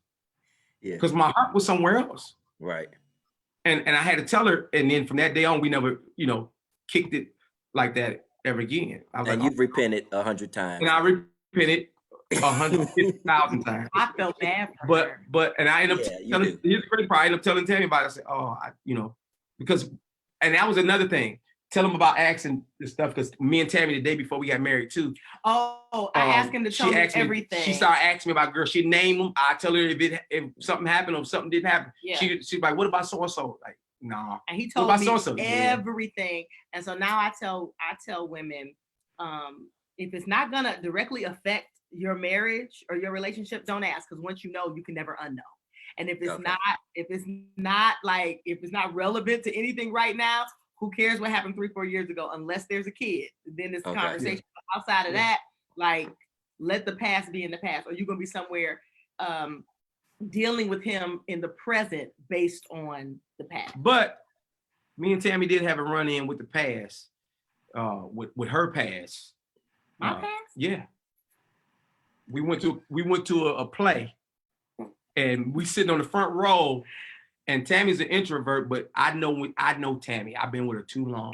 Yeah, because my heart was somewhere else. Right. And I had to tell her. And then from that day on, we never, kicked it like that ever again. And you've repented 100 times. And I repented 150,000 times. I felt bad for her. But and I ended up telling, here's the crazy part, I ended up telling Tammi about it. I said, because, and that was another thing. Tell them about asking this stuff, because me and Tammi the day before we got married too. Oh, I asked him to tell me everything. She started asking me about girls. She'd name them. I tell her if something happened or something didn't happen. Yeah. She's like, what about so-and-so? Like, no. And he told me everything. And so now I tell women, if it's not gonna directly affect your marriage or your relationship, don't ask, because once you know, you can never unknow. And if it's not relevant to anything right now, who cares what happened 3-4 years ago? Unless there's a kid, then it's a conversation. Yeah. Outside of that, like, let the past be in the past, or you're gonna be somewhere dealing with him in the present based on the past. But me and Tammi did have a run-in with the past, with her past. My past? Yeah. We went to a play, and we sitting on the front row, and Tammy's an introvert, but I know Tammi. I've been with her too long.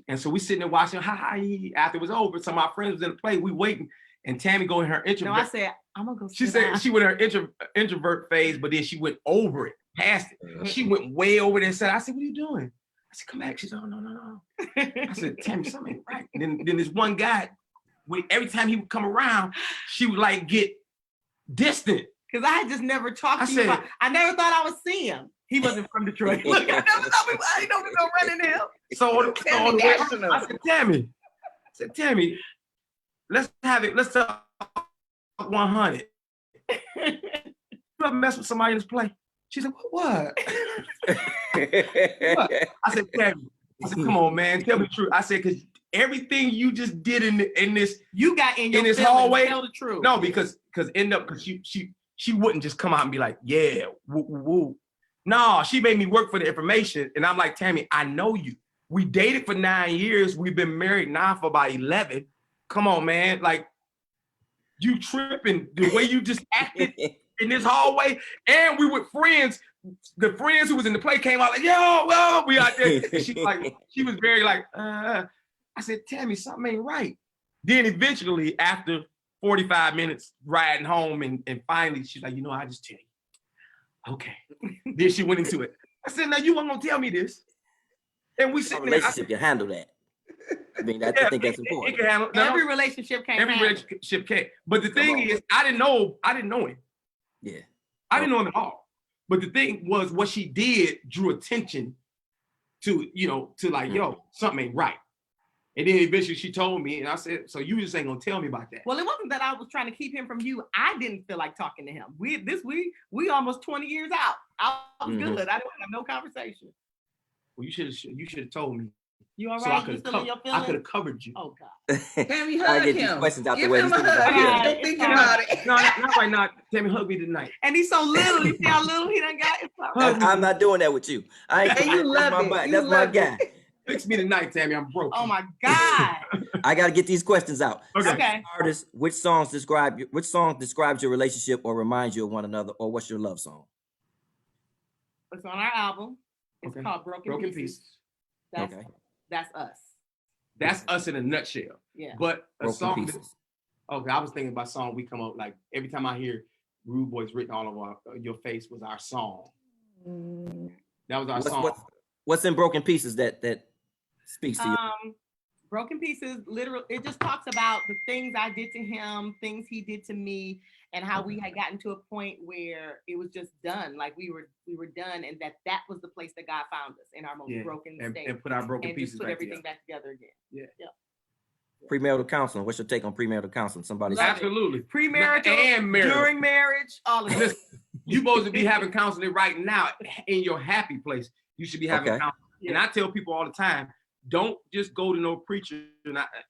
And so we sitting there watching, after it was over, some of my friends was in the play, we waiting, and Tammi go in her introvert. No, I said, I'm gonna go. She said she went in her introvert phase, but then she went over it, past it. She went way over there and said, I said, what are you doing? said, come back. She said, oh, no. I said, Tammi, something ain't right. And then this one guy, every time he would come around, she would like get distant. Because I had just never talked to you about, I never thought I would see him. He wasn't from Detroit. Look, I never thought I didn't know we go running him. So I said, Tammi, let's have it. Let's talk 100. You ever mess with somebody in this play? She said, what? What? I said, Tammi. I said, come on, man, tell me the truth. I said, because everything you just did in this, you got in this hallway. Tell the truth. No, because she wouldn't just come out and be like, yeah, woo, woo, woo. No, she made me work for the information. And I'm like, Tammi, I know you. We dated for 9 years. We've been married now for about 11. Come on, man. Like, you tripping the way you just acted in this hallway. And we were friends. The friends who was in the play came out like, yo, well, we out there. And she was very like, I said, Tammi, something ain't right. Then eventually, after 45 minutes riding home, and finally, she's like, I just tell you. Okay. Then she went into it. I said, now you weren't gonna tell me this. And we sitting there. Relationship can handle that. I mean, I think that's important. It can handle, every relationship can. Every relationship can. But the thing is, I didn't know him. Yeah. I didn't know him at all. But the thing was, what she did drew attention to, to like, yo, something ain't right. And then eventually she told me, and I said, so you just ain't gonna tell me about that. Well, it wasn't that I was trying to keep him from you. I didn't feel like talking to him. We almost 20 years out. I was good. I didn't have no conversation. Well, you should have told me. You all so right? You still in your feelings? I could have covered you. Oh God. Tammi, hug him. These questions out Give the way. him a hug. Don't think about it. No, not right now. Tammi, hug me tonight. And he's so little. You see how little he done got? It's all right. I'm not doing that with you. I ain't. You love it. That's my guy. Fix me tonight, Tammi. I'm broke. Oh my God. I got to get these questions out. Okay. Artist, which song describes your relationship or reminds you of one another, or what's your love song? It's on our album. It's called Broken Pieces. That's us. That's us in a nutshell. Yeah. But a Broken song. Pieces. Okay, I was thinking about a song we come up like every time I hear Rude Boys written all over your face was our song. That was our song. What's in Broken Pieces that speaks to you? Broken Pieces, literally, it just talks about the things I did to him, things he did to me, and how we had gotten to a point where it was just done. Like we were done, and that was the place that God found us in our most broken state. And put our broken pieces put back everything together. back together again. Yeah. Premarital counseling. What's your take on premarital counseling? Somebody Absolutely. Premarital and marriage. During marriage, all of this. You're supposed to be having counseling right now in your happy place. You should be having counseling. Yeah. And I tell people all the time, don't just go to no preacher.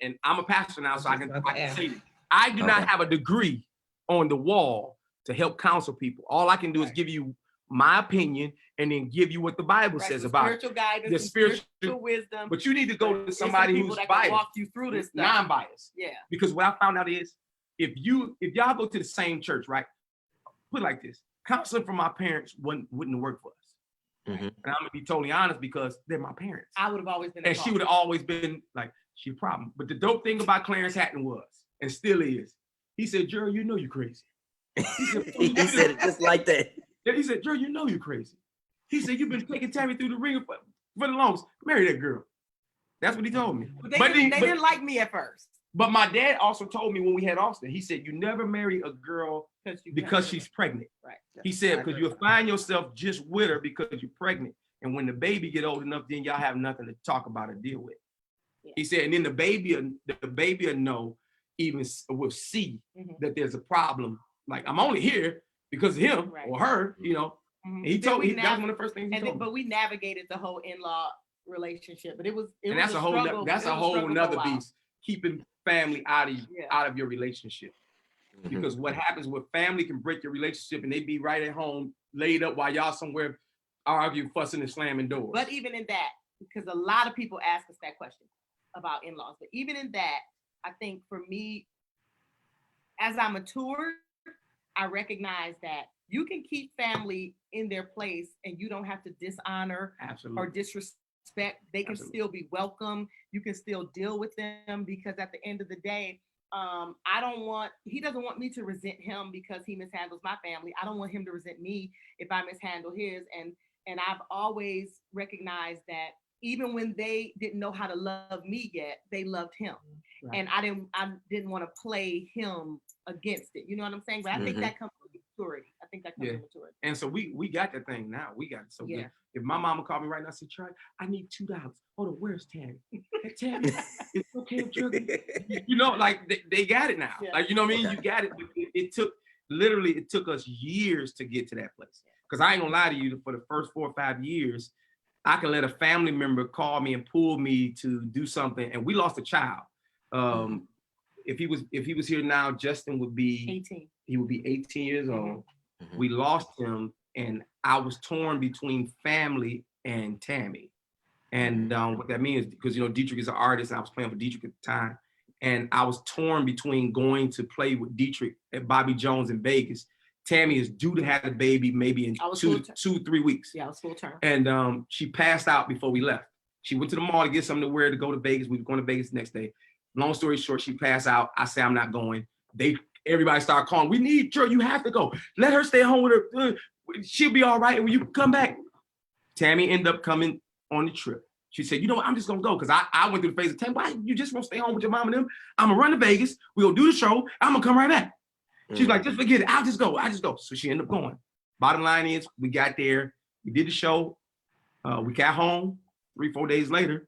And I'm a pastor now, so I can say this. I do not have a degree on the wall to help counsel people. All I can do is give you my opinion and then give you what the Bible says about spiritual guidance, the spiritual wisdom. But you need to go to somebody who's biased, walk you through this stuff. Non-biased. Yeah. Because what I found out is if y'all go to the same church, right? Put it like this: counseling from my parents wouldn't work for us. And I'm gonna be totally honest because they're my parents. I would have always been, and she would have always been like, she a problem. But the dope thing about Clarence Haddon was, and still is, he said, Gerald, you know you're crazy. He said it just like that. He said, Gerald, you know you're crazy. He said, you've been taking Tammi through the ringer for the longest. Marry that girl. That's what he told me. But they didn't like me at first. But my dad also told me when we had Austin, he said, you never marry a girl because she's pregnant. Right. He said, because you'll find yourself just with her because you're pregnant. And when the baby get old enough, then y'all have nothing to talk about or deal with. Yeah. He said, and then the baby will know, even will see that there's a problem. Like, I'm only here because of him or her, And he told me, that was one of the first things he told me. But we navigated the whole in-law relationship. But that's a whole nother beast. Keeping family out of your relationship. Because what happens with family can break your relationship and they be right at home laid up while y'all somewhere arguing, fussing, and slamming doors. But even in that, because a lot of people ask us that question about in-laws, but even in that, I think for me, as I matured, I recognize that you can keep family in their place and you don't have to dishonor or disrespect. They can still be welcome. You can still deal with them because at the end of the day, he doesn't want me to resent him because he mishandles my family. I don't want him to resent me if I mishandle his. And I've always recognized that even when they didn't know how to love me yet, they loved him. Right. And I didn't want to play him against it. You know what I'm saying? But I think that comes from maturity. I think that comes from maturity. And so we got that thing now. We got it. So if my mama called me right now and said, Charlie, I need $2. Hold on, where's Tammi? Hey, Tammi, it's okay if you know, like they got it now. Yeah. Like, you know what I mean? You got it. It took us years to get to that place. Because I ain't gonna lie to you, for the first 4 or 5 years, I can let a family member call me and pull me to do something, and we lost a child. If he was here now, Justin would be 18. He would be 18 years old. Mm-hmm. We lost him, and I was torn between family and Tammi. And what that means, because Dietrich is an artist, and I was playing for Dietrich at the time, and I was torn between going to play with Dietrich at Bobby Jones in Vegas. Tammi is due to have a baby maybe in 2-3 weeks. Yeah, I was full term. And she passed out before we left. She went to the mall to get something to wear to go to Vegas. We were going to Vegas the next day. Long story short, she passed out. I said, I'm not going. Everybody started calling. We need Gerald. You have to go. Let her stay home with her. She'll be all right when you come back. Tammi ended up coming on the trip. She said, you know what? I'm just going to go. Because I went through the phase of, Tammi, why you just won't stay home with your mom and them? I'm going to run to Vegas. We're going to do the show. I'm going to come right back. She's like, just forget it. I'll just go. So she ended up going. Bottom line is, we got there. We did the show. We got home 3-4 days later.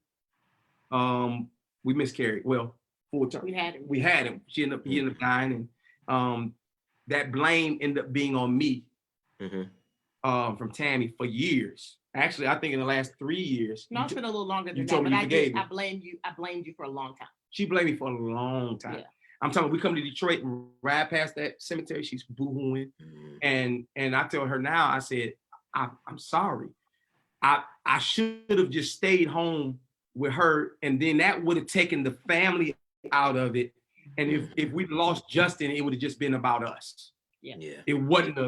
We miscarried. Well, full term. We had him. He ended up dying. And that blame ended up being on me from Tammi for years. Actually, I think in the last 3 years. No, it's been a little longer than that, but I blamed you for a long time. She blamed me for a long time. Yeah. I'm talking, we come to Detroit and ride past that cemetery, she's boo-hooing. And I tell her now, I said, I'm sorry. I should have just stayed home with her, and then that would have taken the family out of it. And if we lost Justin, it would have just been about us. Yeah. It wasn't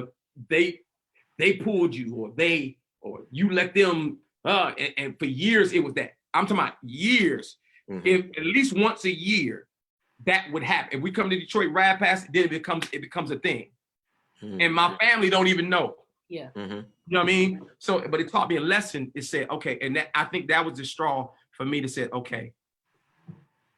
they pulled you, or you let them, and for years it was that. I'm talking about years. If at least once a year, that would happen. If we come to Detroit, ride past it, then it becomes a thing. And my family don't even know. Yeah. You know what I mean? So, but it taught me a lesson. It said, okay, and I think that was the straw for me to say, okay,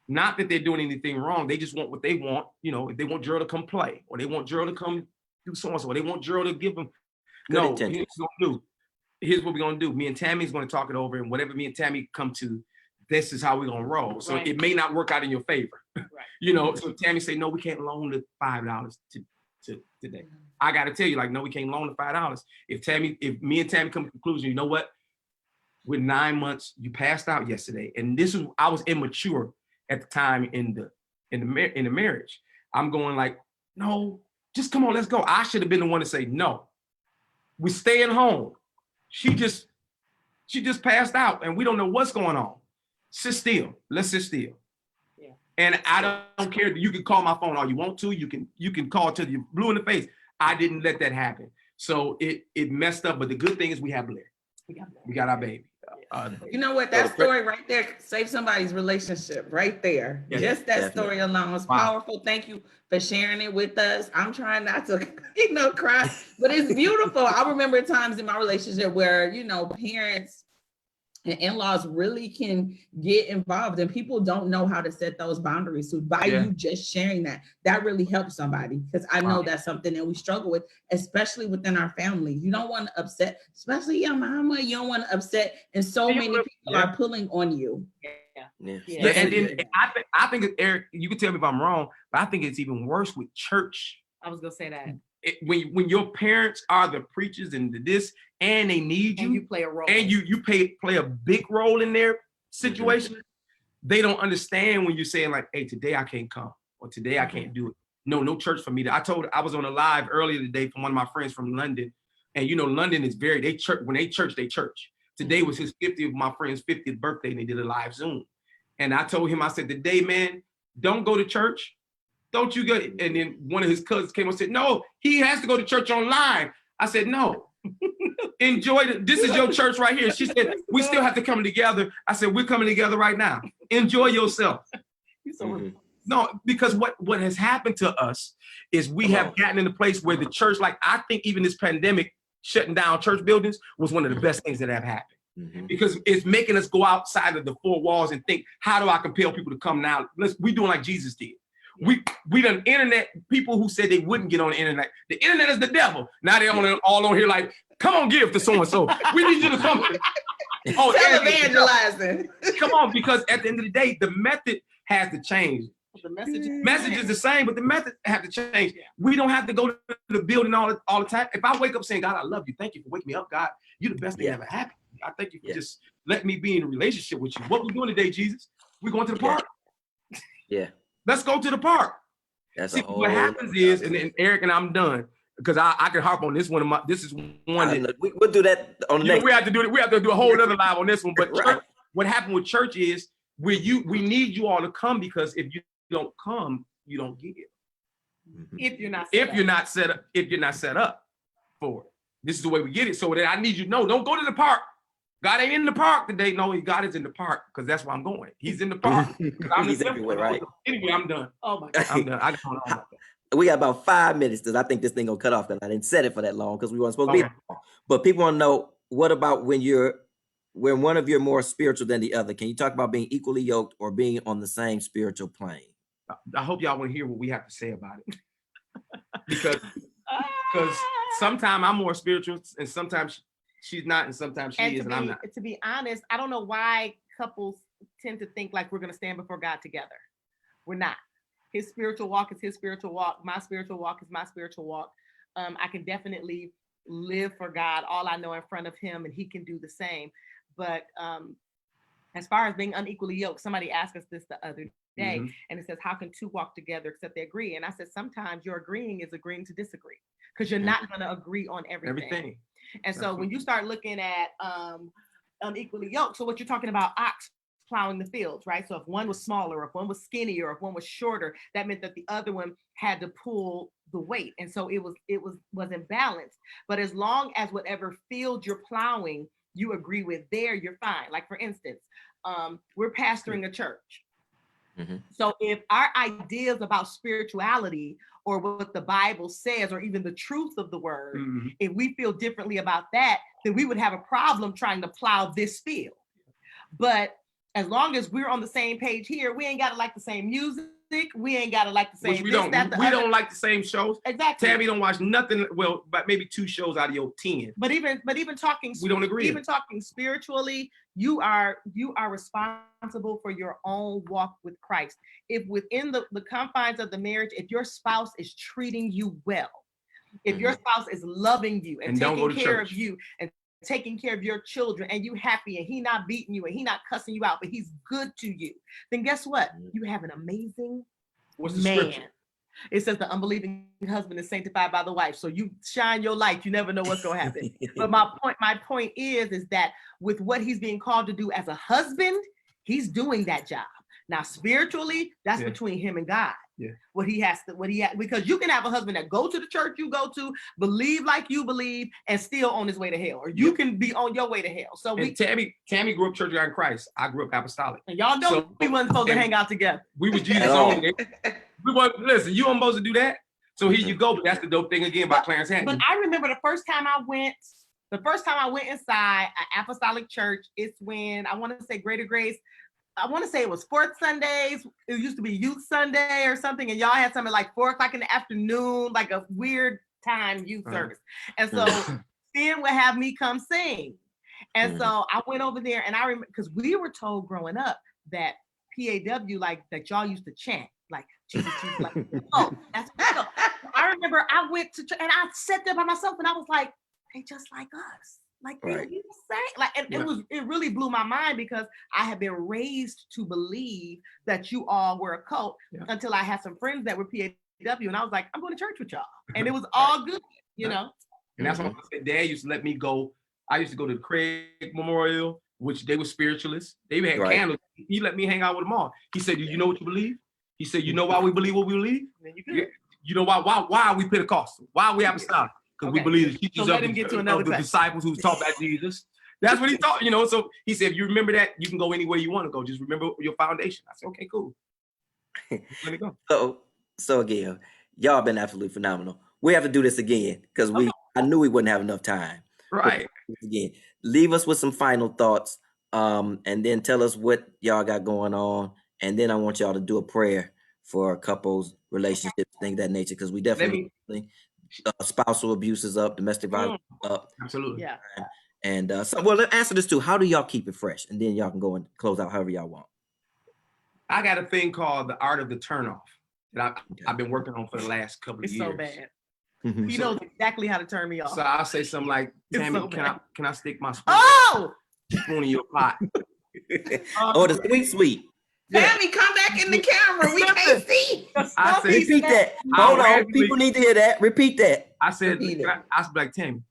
not that they're doing anything wrong. They just want what they want. If they want Gerald to come play, or they want Gerald to come do so-and-so, or they want Gerald to give them. No, here's what we're going to do. Me and Tammy's going to talk it over, and whatever me and Tammi come to, this is how we're going to roll. So it may not work out in your favor. Right. So Tammi say, no, we can't loan the $5 to today. I got to tell you, no, we can't loan the $5. If me and Tammi come to the conclusion, you know what? With 9 months, you passed out yesterday. And I was immature at the time in the marriage. I'm going no, just come on, let's go. I should have been the one to say, no, we're staying home. She just passed out and we don't know what's going on. Sit still. Let's sit still. Yeah. And I don't care. You can call my phone all you want to. You can call till you're blue in the face. I didn't let that happen. So it messed up. But the good thing is we have Blair. We got our baby. You know what? That story right there saved somebody's relationship right there. Yeah, just that story alone was powerful. Thank you for sharing it with us. I'm trying not to, cry, but it's beautiful. I remember times in my relationship where, parents and in-laws really can get involved, and people don't know how to set those boundaries. So by you just sharing that really helps somebody, because I know that's something that we struggle with, especially within our family. You don't want to upset, especially your mama. You don't want to upset, and so many people are pulling on you. And I think Eric, you can tell me if I'm wrong, but I think it's even worse with church. I was gonna say that. When your parents are the preachers and this, and they need you, and you play a role, and you play a big role in their situation, they don't understand when you're saying hey, today I can't come, or today I can't do it. No church for me. I was on a live earlier today from one of my friends from London, and London is when they church. Today was his 50th, my friend's 50th birthday, and they did a live Zoom. And I told him, I said, today, man, don't go to church. Don't you go? And then one of his cousins came and said, no, he has to go to church online. I said, no, enjoy it. This is your church right here. She said, we still have to come together. I said, we're coming together right now. Enjoy yourself. No, because what has happened to us is we have gotten in a place where the church, I think even this pandemic, shutting down church buildings was one of the best things that have happened. because it's making us go outside of the four walls and think, how do I compel people to come now? We doing like Jesus did. We done internet people who said they wouldn't get on the internet. The internet is the devil. Now they're all on here like, come on, give to so-and-so. We need you to come. Oh, evangelizing. Come on, because at the end of the day, the method has to change. The message is the same, but the method have to change. We don't have to go to the building all the time. If I wake up saying, God, I love you. Thank you for waking me up, God. You're the best thing ever happened. I thank you for just letting me be in a relationship with you. What we doing today, Jesus? We're going to the park. Yeah. Let's go to the park. That's See, what happens is, and then Eric and I'm done because I can harp on this one. This is one that we'll do that on the next. We have to do it. We have to do a whole other live on this one. But church, what happened with church is we need you all to come, because if you don't come, you don't give. If you're not set up for it. This is the way we get it. So that I need you to know, don't go to the park. God ain't in the park today. No, God is in the park because that's where I'm going. He's in the park. He's everywhere, right? Anyway, I'm done. Oh my God. I'm done. I don't know about that. We got about 5 minutes because I think this thing gonna cut off because I didn't set it for that long because we weren't supposed to be. But people want to know, what about when one of you are more spiritual than the other? Can you talk about being equally yoked or being on the same spiritual plane? I hope y'all want to hear what we have to say about it. because sometimes I'm more spiritual and sometimes she's not, and sometimes she is and I'm not. To be honest, I don't know why couples tend to think like we're going to stand before God together. We're not. His spiritual walk is his spiritual walk. My spiritual walk is my spiritual walk. I can definitely live for God, all I know, in front of him, and he can do the same. But as far as being unequally yoked, somebody asked us this the other day, and it says, how can two walk together except they agree? And I said, sometimes your agreeing is agreeing to disagree, because you're not going to agree on everything. And so when you start looking at unequally yoked, so what you're talking about, ox plowing the fields, right? So if one was smaller, if one was skinnier, or if one was shorter, that meant that the other one had to pull the weight. And so it was imbalanced. But as long as whatever field you're plowing, you agree with there, you're fine. Like for instance, we're pastoring a church. So if our ideas about spirituality or what the Bible says, or even the truth of the word, if we feel differently about that, then we would have a problem trying to plow this field. But as long as we're on the same page here, we ain't got to like the same music. We ain't got to like the same. Which we don't like the same shows. Exactly. Tammi don't watch nothing. Well, but maybe 2 shows out of your 10. But even talking, we don't agree. Even talking spiritually, you are responsible for your own walk with Christ. If within the confines of the marriage, if your spouse is treating you well, if your spouse is loving you and taking care of you and taking care of your children, and you happy, and he not beating you and he not cussing you out, but he's good to you, then guess what? You have an amazing man. It says the unbelieving husband is sanctified by the wife. So you shine your light. You never know what's going to happen. But my point is that with what he's being called to do as a husband, he's doing that job. Now, spiritually, that's between him and God. Because you can have a husband that go to the church you go to, believe like you believe, and still on his way to hell, or you can be on your way to hell. So Tammi grew up Church of God in Christ. I grew up apostolic. And y'all know we wasn't supposed to hang out together. We was Jesus only. Listen, you weren't supposed to do that. So here you go. But that's the dope thing again by Clarence Haddon. But I remember the first time I went inside an apostolic church, it's when I want to say Greater Grace. I want to say it was 4th Sundays. It used to be Youth Sunday or something. And y'all had something like 4:00 in the afternoon, like a weird time youth service. And so Stan would have me come sing. And so I went over there, and I remember, because we were told growing up that PAW, like that y'all used to chant, like Jesus, Jesus, like, oh, that's so. I remember I went to church and I sat there by myself and I was like, they just like us. Like they say, like, and it really blew my mind, because I had been raised to believe that you all were a cult until I had some friends that were PAW, and I was like, I'm going to church with y'all, and it was all good, you know. And that's why I said, Dad used to let me go. I used to go to the Craig Memorial, which they were spiritualists. They had candles. He let me hang out with them all. He said, "Do you know what you believe?" He said, "You know why we believe what we believe? You know why are we Pentecostal? Why are we apostolic? Because we believe the teachers of the disciples who taught about Jesus." That's what he taught, you know. So he said, if you remember that, you can go anywhere you want to go. Just remember your foundation. I said, okay, cool. Let me go. So again, y'all been absolutely phenomenal. We have to do this again because I knew we wouldn't have enough time. Right. Again, leave us with some final thoughts, and then tell us what y'all got going on, and then I want y'all to do a prayer for couples, relationships, things of that nature, because we definitely spousal abuse is up, domestic violence up. Absolutely. Yeah. And so, well, let's answer this too. How do y'all keep it fresh? And then y'all can go and close out however y'all want. I got a thing called the art of the turnoff that I've been working on for the last couple of years. It's so bad. He knows exactly how to turn me off. So I'll say something like, Tammi, so can I stick my spoon in your pot? Oh, the sweet. Tammi, come back in the camera. We can't see. I said, repeat that. Hold on. People need to hear that. Repeat that. I said, I was like, Tammi,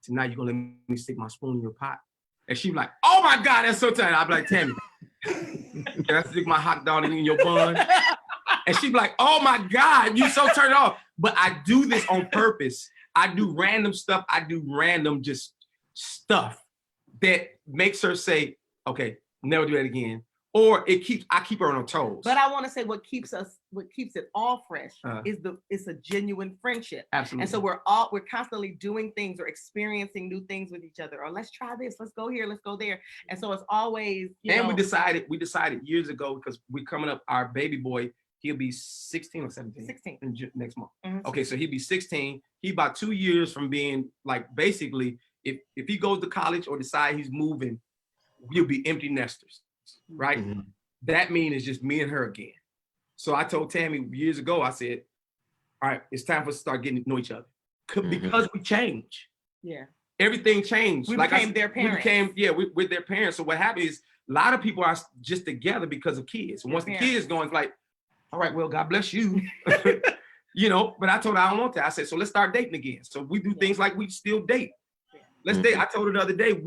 tonight you're gonna let me stick my spoon in your pot. And she was like, oh my God, that's so tight. I'll be like, Tammi, can I stick my hot dog in your bun? And she'd be like, oh my God, you so turned off. But I do this on purpose. I do random stuff. I do random just stuff that makes her say, okay, never do that again. Or I keep her on her toes. But I want to say what keeps it all fresh it's a genuine friendship. Absolutely. And so we're constantly doing things or experiencing new things with each other. Or let's try this, let's go here, let's go there. And so it's always, we decided years ago, because we're coming up, our baby boy, he'll be 16 or 17. 16. Next month. Mm-hmm. Okay, so he'll be 16. He about 2 years from being like, basically, if he goes to college or decide he's moving, we'll be empty nesters. Right? Mm-hmm. That means it's just me and her again. So I told Tammi years ago, I said, all right, it's time for us to start getting to know each other. Because we change. Yeah. Everything changed. We became their parents. We're their parents. So what happened is a lot of people are just together because of kids. And once the kids go, it's like, all right, well, God bless you. But I told her I don't want that. I said, so let's start dating again. So we do things like we still date. Yeah. Let's date. I told her the other day,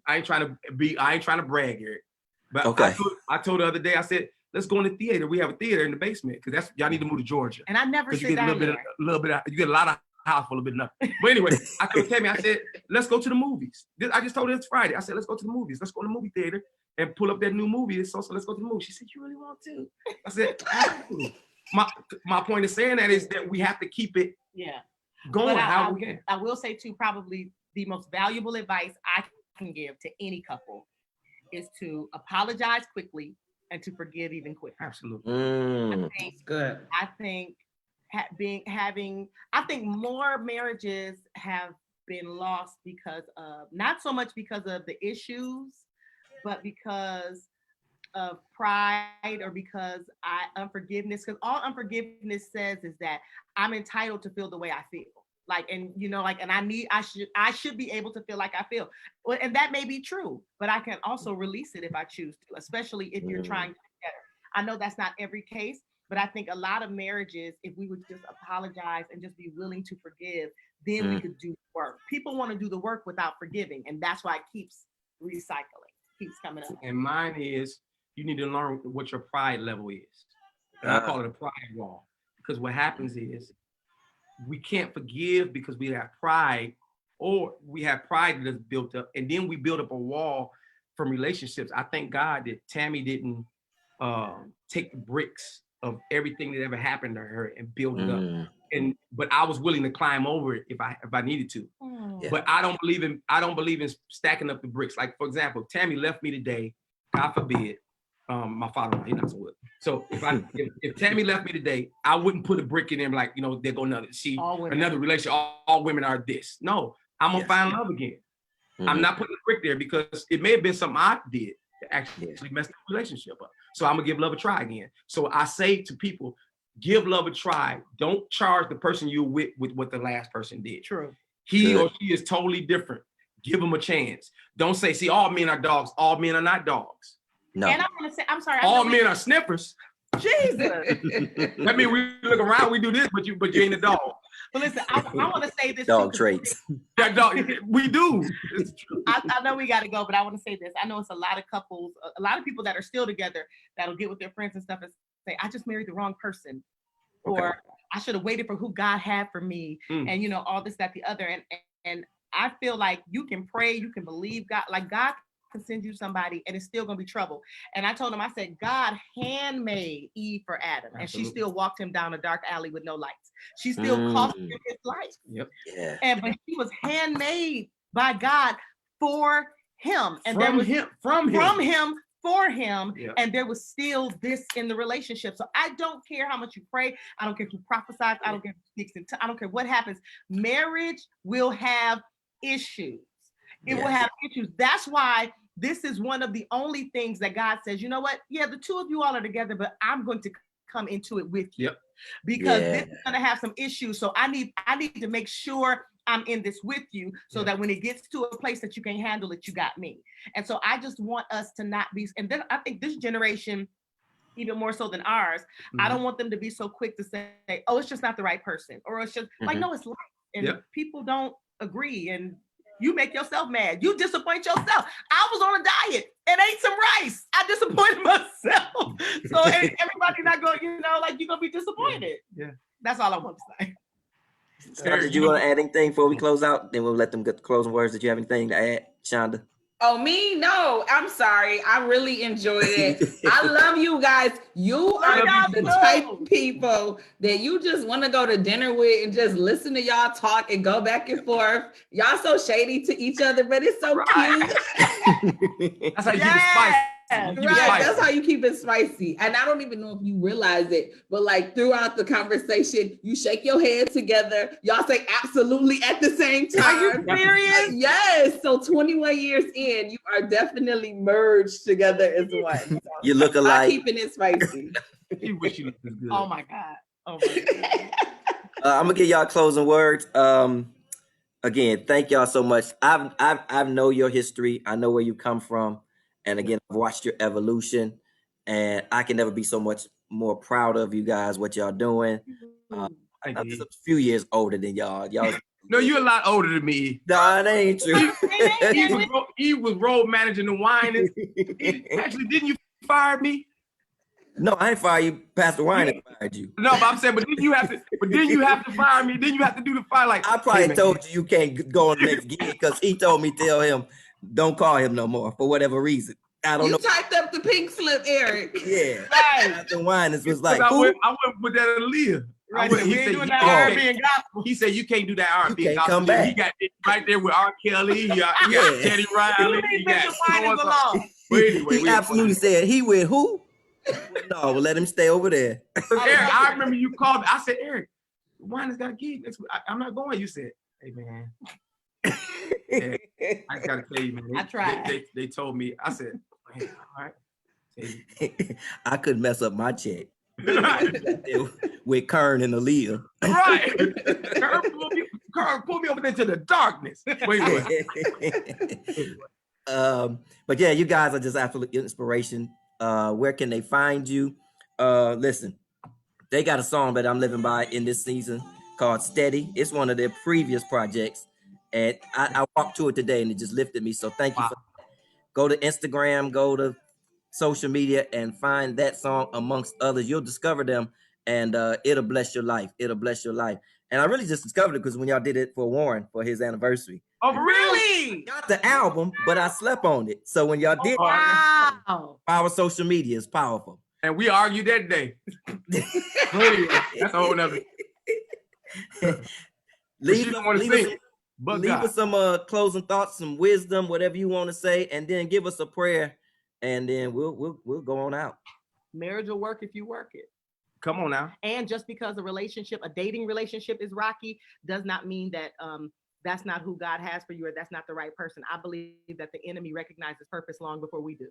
I ain't trying to brag, Eric. But okay. I told the other day, I said, let's go in the theater. We have a theater in the basement because y'all need to move to Georgia. And I never sit down there. You get a lot of house full of bit of nothing. But anyway, I told Tammi, I said, let's go to the movies. I just told her it's Friday. I said, let's go to the movies. Let's go to the movie theater and pull up that new movie. So let's go to the movie. She said, you really want to? I said, my point of saying that is that we have to keep it going how we can. I will say too, probably the most valuable advice I can give to any couple is to apologize quickly and to forgive even quicker. Absolutely. Good. I think more marriages have been lost because of, not so much because of the issues, but because of pride or because unforgiveness. Because all unforgiveness says is that I'm entitled to feel the way I feel. And I should be able to feel like I feel. Well, and that may be true, but I can also release it if I choose to, especially if you're trying to do better. I know that's not every case, but I think a lot of marriages, if we would just apologize and just be willing to forgive, then we could do work. People want to do the work without forgiving, and that's why it keeps recycling, keeps coming up. And mine is, you need to learn what your pride level is. And I call it a pride wall, because what happens is, we can't forgive because we have pride, or we have pride that's built up, and then we build up a wall from relationships. I thank God that Tammi didn't take the bricks of everything that ever happened to her and build it up. But I was willing to climb over it if I needed to. Yeah. But I don't believe in stacking up the bricks. Like, for example, Tammi left me today. God forbid. My father, he knocks on wood. So if Tammi left me today, I wouldn't put a brick in there like, there go another relationship. All women are this. No, I'm gonna find love again. I'm not putting a brick there because it may have been something I did that actually messed the relationship up. So I'm gonna give love a try again. So I say to people, give love a try. Don't charge the person you're with what the last person did. True. He or she is totally different. Give them a chance. Don't say, see, all men are dogs. All men are not dogs. No. And I'm gonna say, I'm sorry. All men are sniffers. Jesus. I mean, we look around, we do this, but you ain't a dog. But listen, I want to say this. Dog traits. That dog, we do. It's true. I know we got to go, but I want to say this. I know it's a lot of couples, a lot of people that are still together that'll get with their friends and stuff and say, I just married the wrong person. Okay. Or I should have waited for who God had for me. And, all this, that, the other. And I feel like you can pray, you can believe God, like God can send you somebody and it's still gonna be trouble. And I told him, I said, God handmade Eve for Adam. Absolutely. And she still walked him down a dark alley with no lights. She still cost him his life. Yep. Yeah. And but she was handmade by God for him. And from him, for him, yeah. And there was still this in the relationship. So I don't care how much you pray. I don't care if you prophesy. I don't care if you speak in I don't care what happens. Marriage will have issues. It will have issues. That's why this is one of the only things that God says, you know what? Yeah, the two of you all are together, but I'm going to come into it with you. Yep. Because this is going to have some issues. So I need to make sure I'm in this with you so that when it gets to a place that you can handle it, you got me. And so I just want us to not be, and then I think this generation, even more so than ours, I don't want them to be so quick to say, oh, it's just not the right person. Or it's just like, no, it's life. And people don't agree. And you make yourself mad. You disappoint yourself. I was on a diet and ate some rice. I disappointed myself. So everybody not going, you're going to be disappointed. Yeah. That's all I want to say. Did you want to add anything before we close out? Then we'll let them get the closing words. Did you have anything to add, Shonda? Oh, me? No, I'm sorry. I really enjoyed it. I love you guys. You are the type of people that you just want to go to dinner with and just listen to y'all talk and go back and forth. Y'all so shady to each other, but it's so cute. That's how you keep it spicy. That's how you keep it spicy. And I don't even know if you realize it, but like throughout the conversation, you shake your head together. Y'all say absolutely at the same time. Are you serious? Yes. So 21 years in, you are definitely merged together as one. So You look alike. I'm keeping it spicy. You wish you looked as good. Oh my God. I'm gonna give y'all closing words. Again, thank y'all so much. I know your history. I know where you come from. And again, I've watched your evolution, and I can never be so much more proud of you guys, what y'all doing. I'm just a few years older than y'all. No, you're a lot older than me. No, that ain't true. He was road managing the wine. Actually, didn't you fire me? No, I ain't fire you. Pastor Wine fired you. No, but I'm saying, but then you have to fire me. Then you have to do the fire. Like I probably told you can't go on the next gig because he told me tell him don't call him no more for whatever reason. I don't know. You typed up the pink slip, Eric. Yeah. Pastor Wine was like, I went with that Aaliyah. Right, He said you can't do that R&B. You can't come back. He got it right there with R. Kelly. He got Teddy Riley. He got but anyway, he absolutely said he with who? No, we'll let him stay over there. Eric, I remember you called me. I said, Eric, Wine has got a gig. I'm not going. You said, hey man. Yeah, I just gotta tell you, man. I tried. They told me. I said, man, all right. I couldn't mess up my check with Kern and Aaliyah. Right. Kern pulled me over there to the darkness. Wait. But yeah, you guys are just absolute inspiration. Where can they find you? Listen, they got a song that I'm living by in this season called Steady. It's one of their previous projects. And I walked to it today and it just lifted me. So thank you for that. Go to Instagram, go to social media and find that song amongst others. You'll discover them and it'll bless your life. It'll bless your life. And I really just discovered it because when y'all did it for Warren for his anniversary. Oh, really? Got the album, but I slept on it. So when y'all did our social media is powerful. And we argued that day. Anyway, that's a whole nother. Leave us some closing thoughts, some wisdom, whatever you want to say, and then give us a prayer, and then we'll go on out. Marriage will work if you work it. Come on now. And just because a dating relationship is rocky does not mean that that's not who God has for you or that's not the right person. I believe that the enemy recognizes purpose long before we do.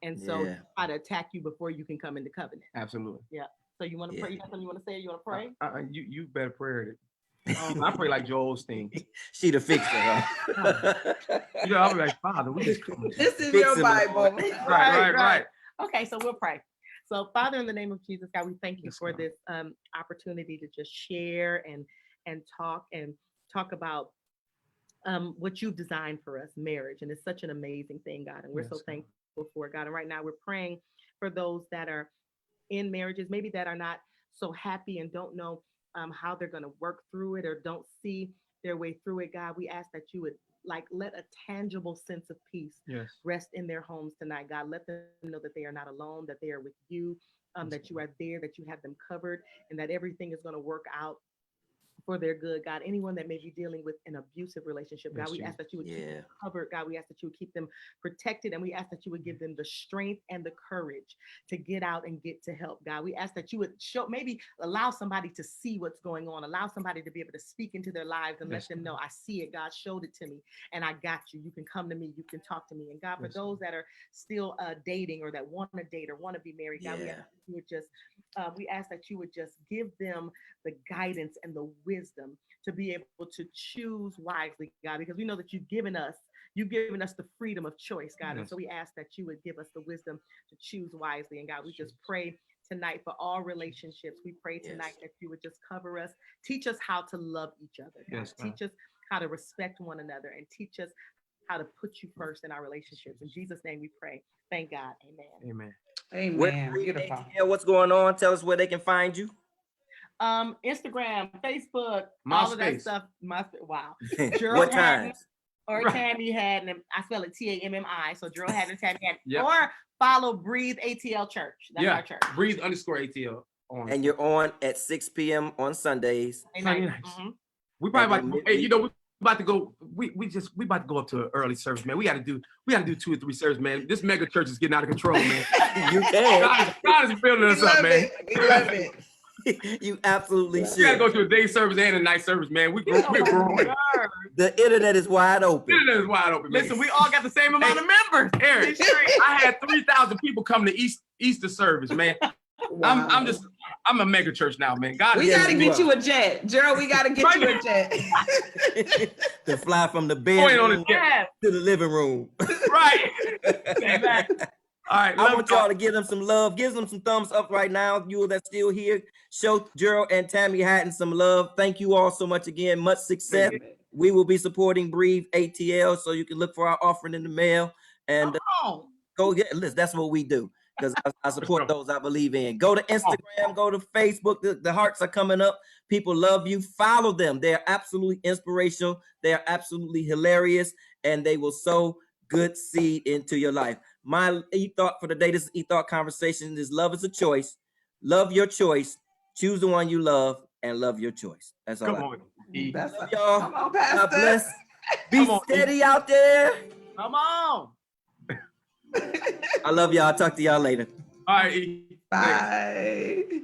And so try to attack you before you can come into covenant. Absolutely. Yeah. So you want to pray? You got something you want to say? You want to pray? You better pray it. I pray like Joel Osteen. She'd have fixed it, huh? I'll be like, Father, we just come. This is your Bible. Right. Okay, so we'll pray. So, Father, in the name of Jesus, God, we thank you for this opportunity to just share and talk about what you've designed for us, marriage. And it's such an amazing thing, God. And we're so thankful for it, God. And right now we're praying for those that are in marriages, maybe that are not so happy and don't know how they're going to work through it or don't see their way through it. God, we ask that you would let a tangible sense of peace rest in their homes tonight. God, let them know that they are not alone, that they are with you, that you are there, that you have them covered, and that everything is going to work out for their good, God. Anyone that may be dealing with an abusive relationship, God, we ask that you would keep them covered, God. We ask that you would keep them protected, and we ask that you would give them the strength and the courage to get out and get to help, God. We ask that you would maybe allow somebody to see what's going on, allow somebody to be able to speak into their lives and let them know, I see it, God showed it to me, and I got you. You can come to me, you can talk to me. And God, for those that are still dating or that want to date or want to be married, God, we ask that you would just give them the guidance and the wisdom to be able to choose wisely, God, because we know that you've given us the freedom of choice, God. And so we ask that you would give us the wisdom to choose wisely. And God, we just pray tonight for all relationships. We pray tonight that you would just cover us, teach us how to love each other, God. Teach us how to respect one another, and teach us how to put you first in our relationships. In Jesus' name we pray. Thank God. Amen. Amen. Beautiful. What's going on? Tell us where they can find you. Instagram, Facebook, MySpace. all of that stuff. Wow. Gerald What Haddon times? or Tammi Haddon. I spell it Tammi. So Gerald Haddon, Tammi Haddon. Or follow Breathe ATL Church. That's our church. Breathe _ATL. And you're on at 6 p.m. on Sundays. We probably about to, we about to go. We about to go up to an early service, man. We got to do 2 or 3 services, man. This mega church is getting out of control, man. You can. God is building us up, man. We love it. You absolutely should. We gotta go to a day service and a night service, man. We're growing. The internet is wide open. The internet is wide open, man. Listen, we all got the same amount of members. Eric, I had 3,000 people come to Easter service, man. Wow. I'm a mega church now, man. God, we gotta get you a jet, Gerald. We gotta get you a jet to fly from the bedroom to the living room. Right. Exactly. All right, I want y'all to give them some love. Give them some thumbs up right now. You that's still here, show Gerald and Tammi Haddon some love. Thank you all so much again. Much success. We will be supporting Breathe ATL, so you can look for our offering in the mail and go get. Listen, that's what we do, because I support those I believe in. Go to Instagram, go to Facebook. The hearts are coming up. People love you. Follow them. They're absolutely inspirational. They are absolutely hilarious, and they will sow good seed into your life. My eThought for the day, this is eThought Conversation, is love is a choice. Love your choice. Choose the one you love and love your choice. That's all. Come on, love y'all. Come on, Pastor. God bless. Be steady out there. Come on. I love y'all. I'll talk to y'all later. All right. Bye.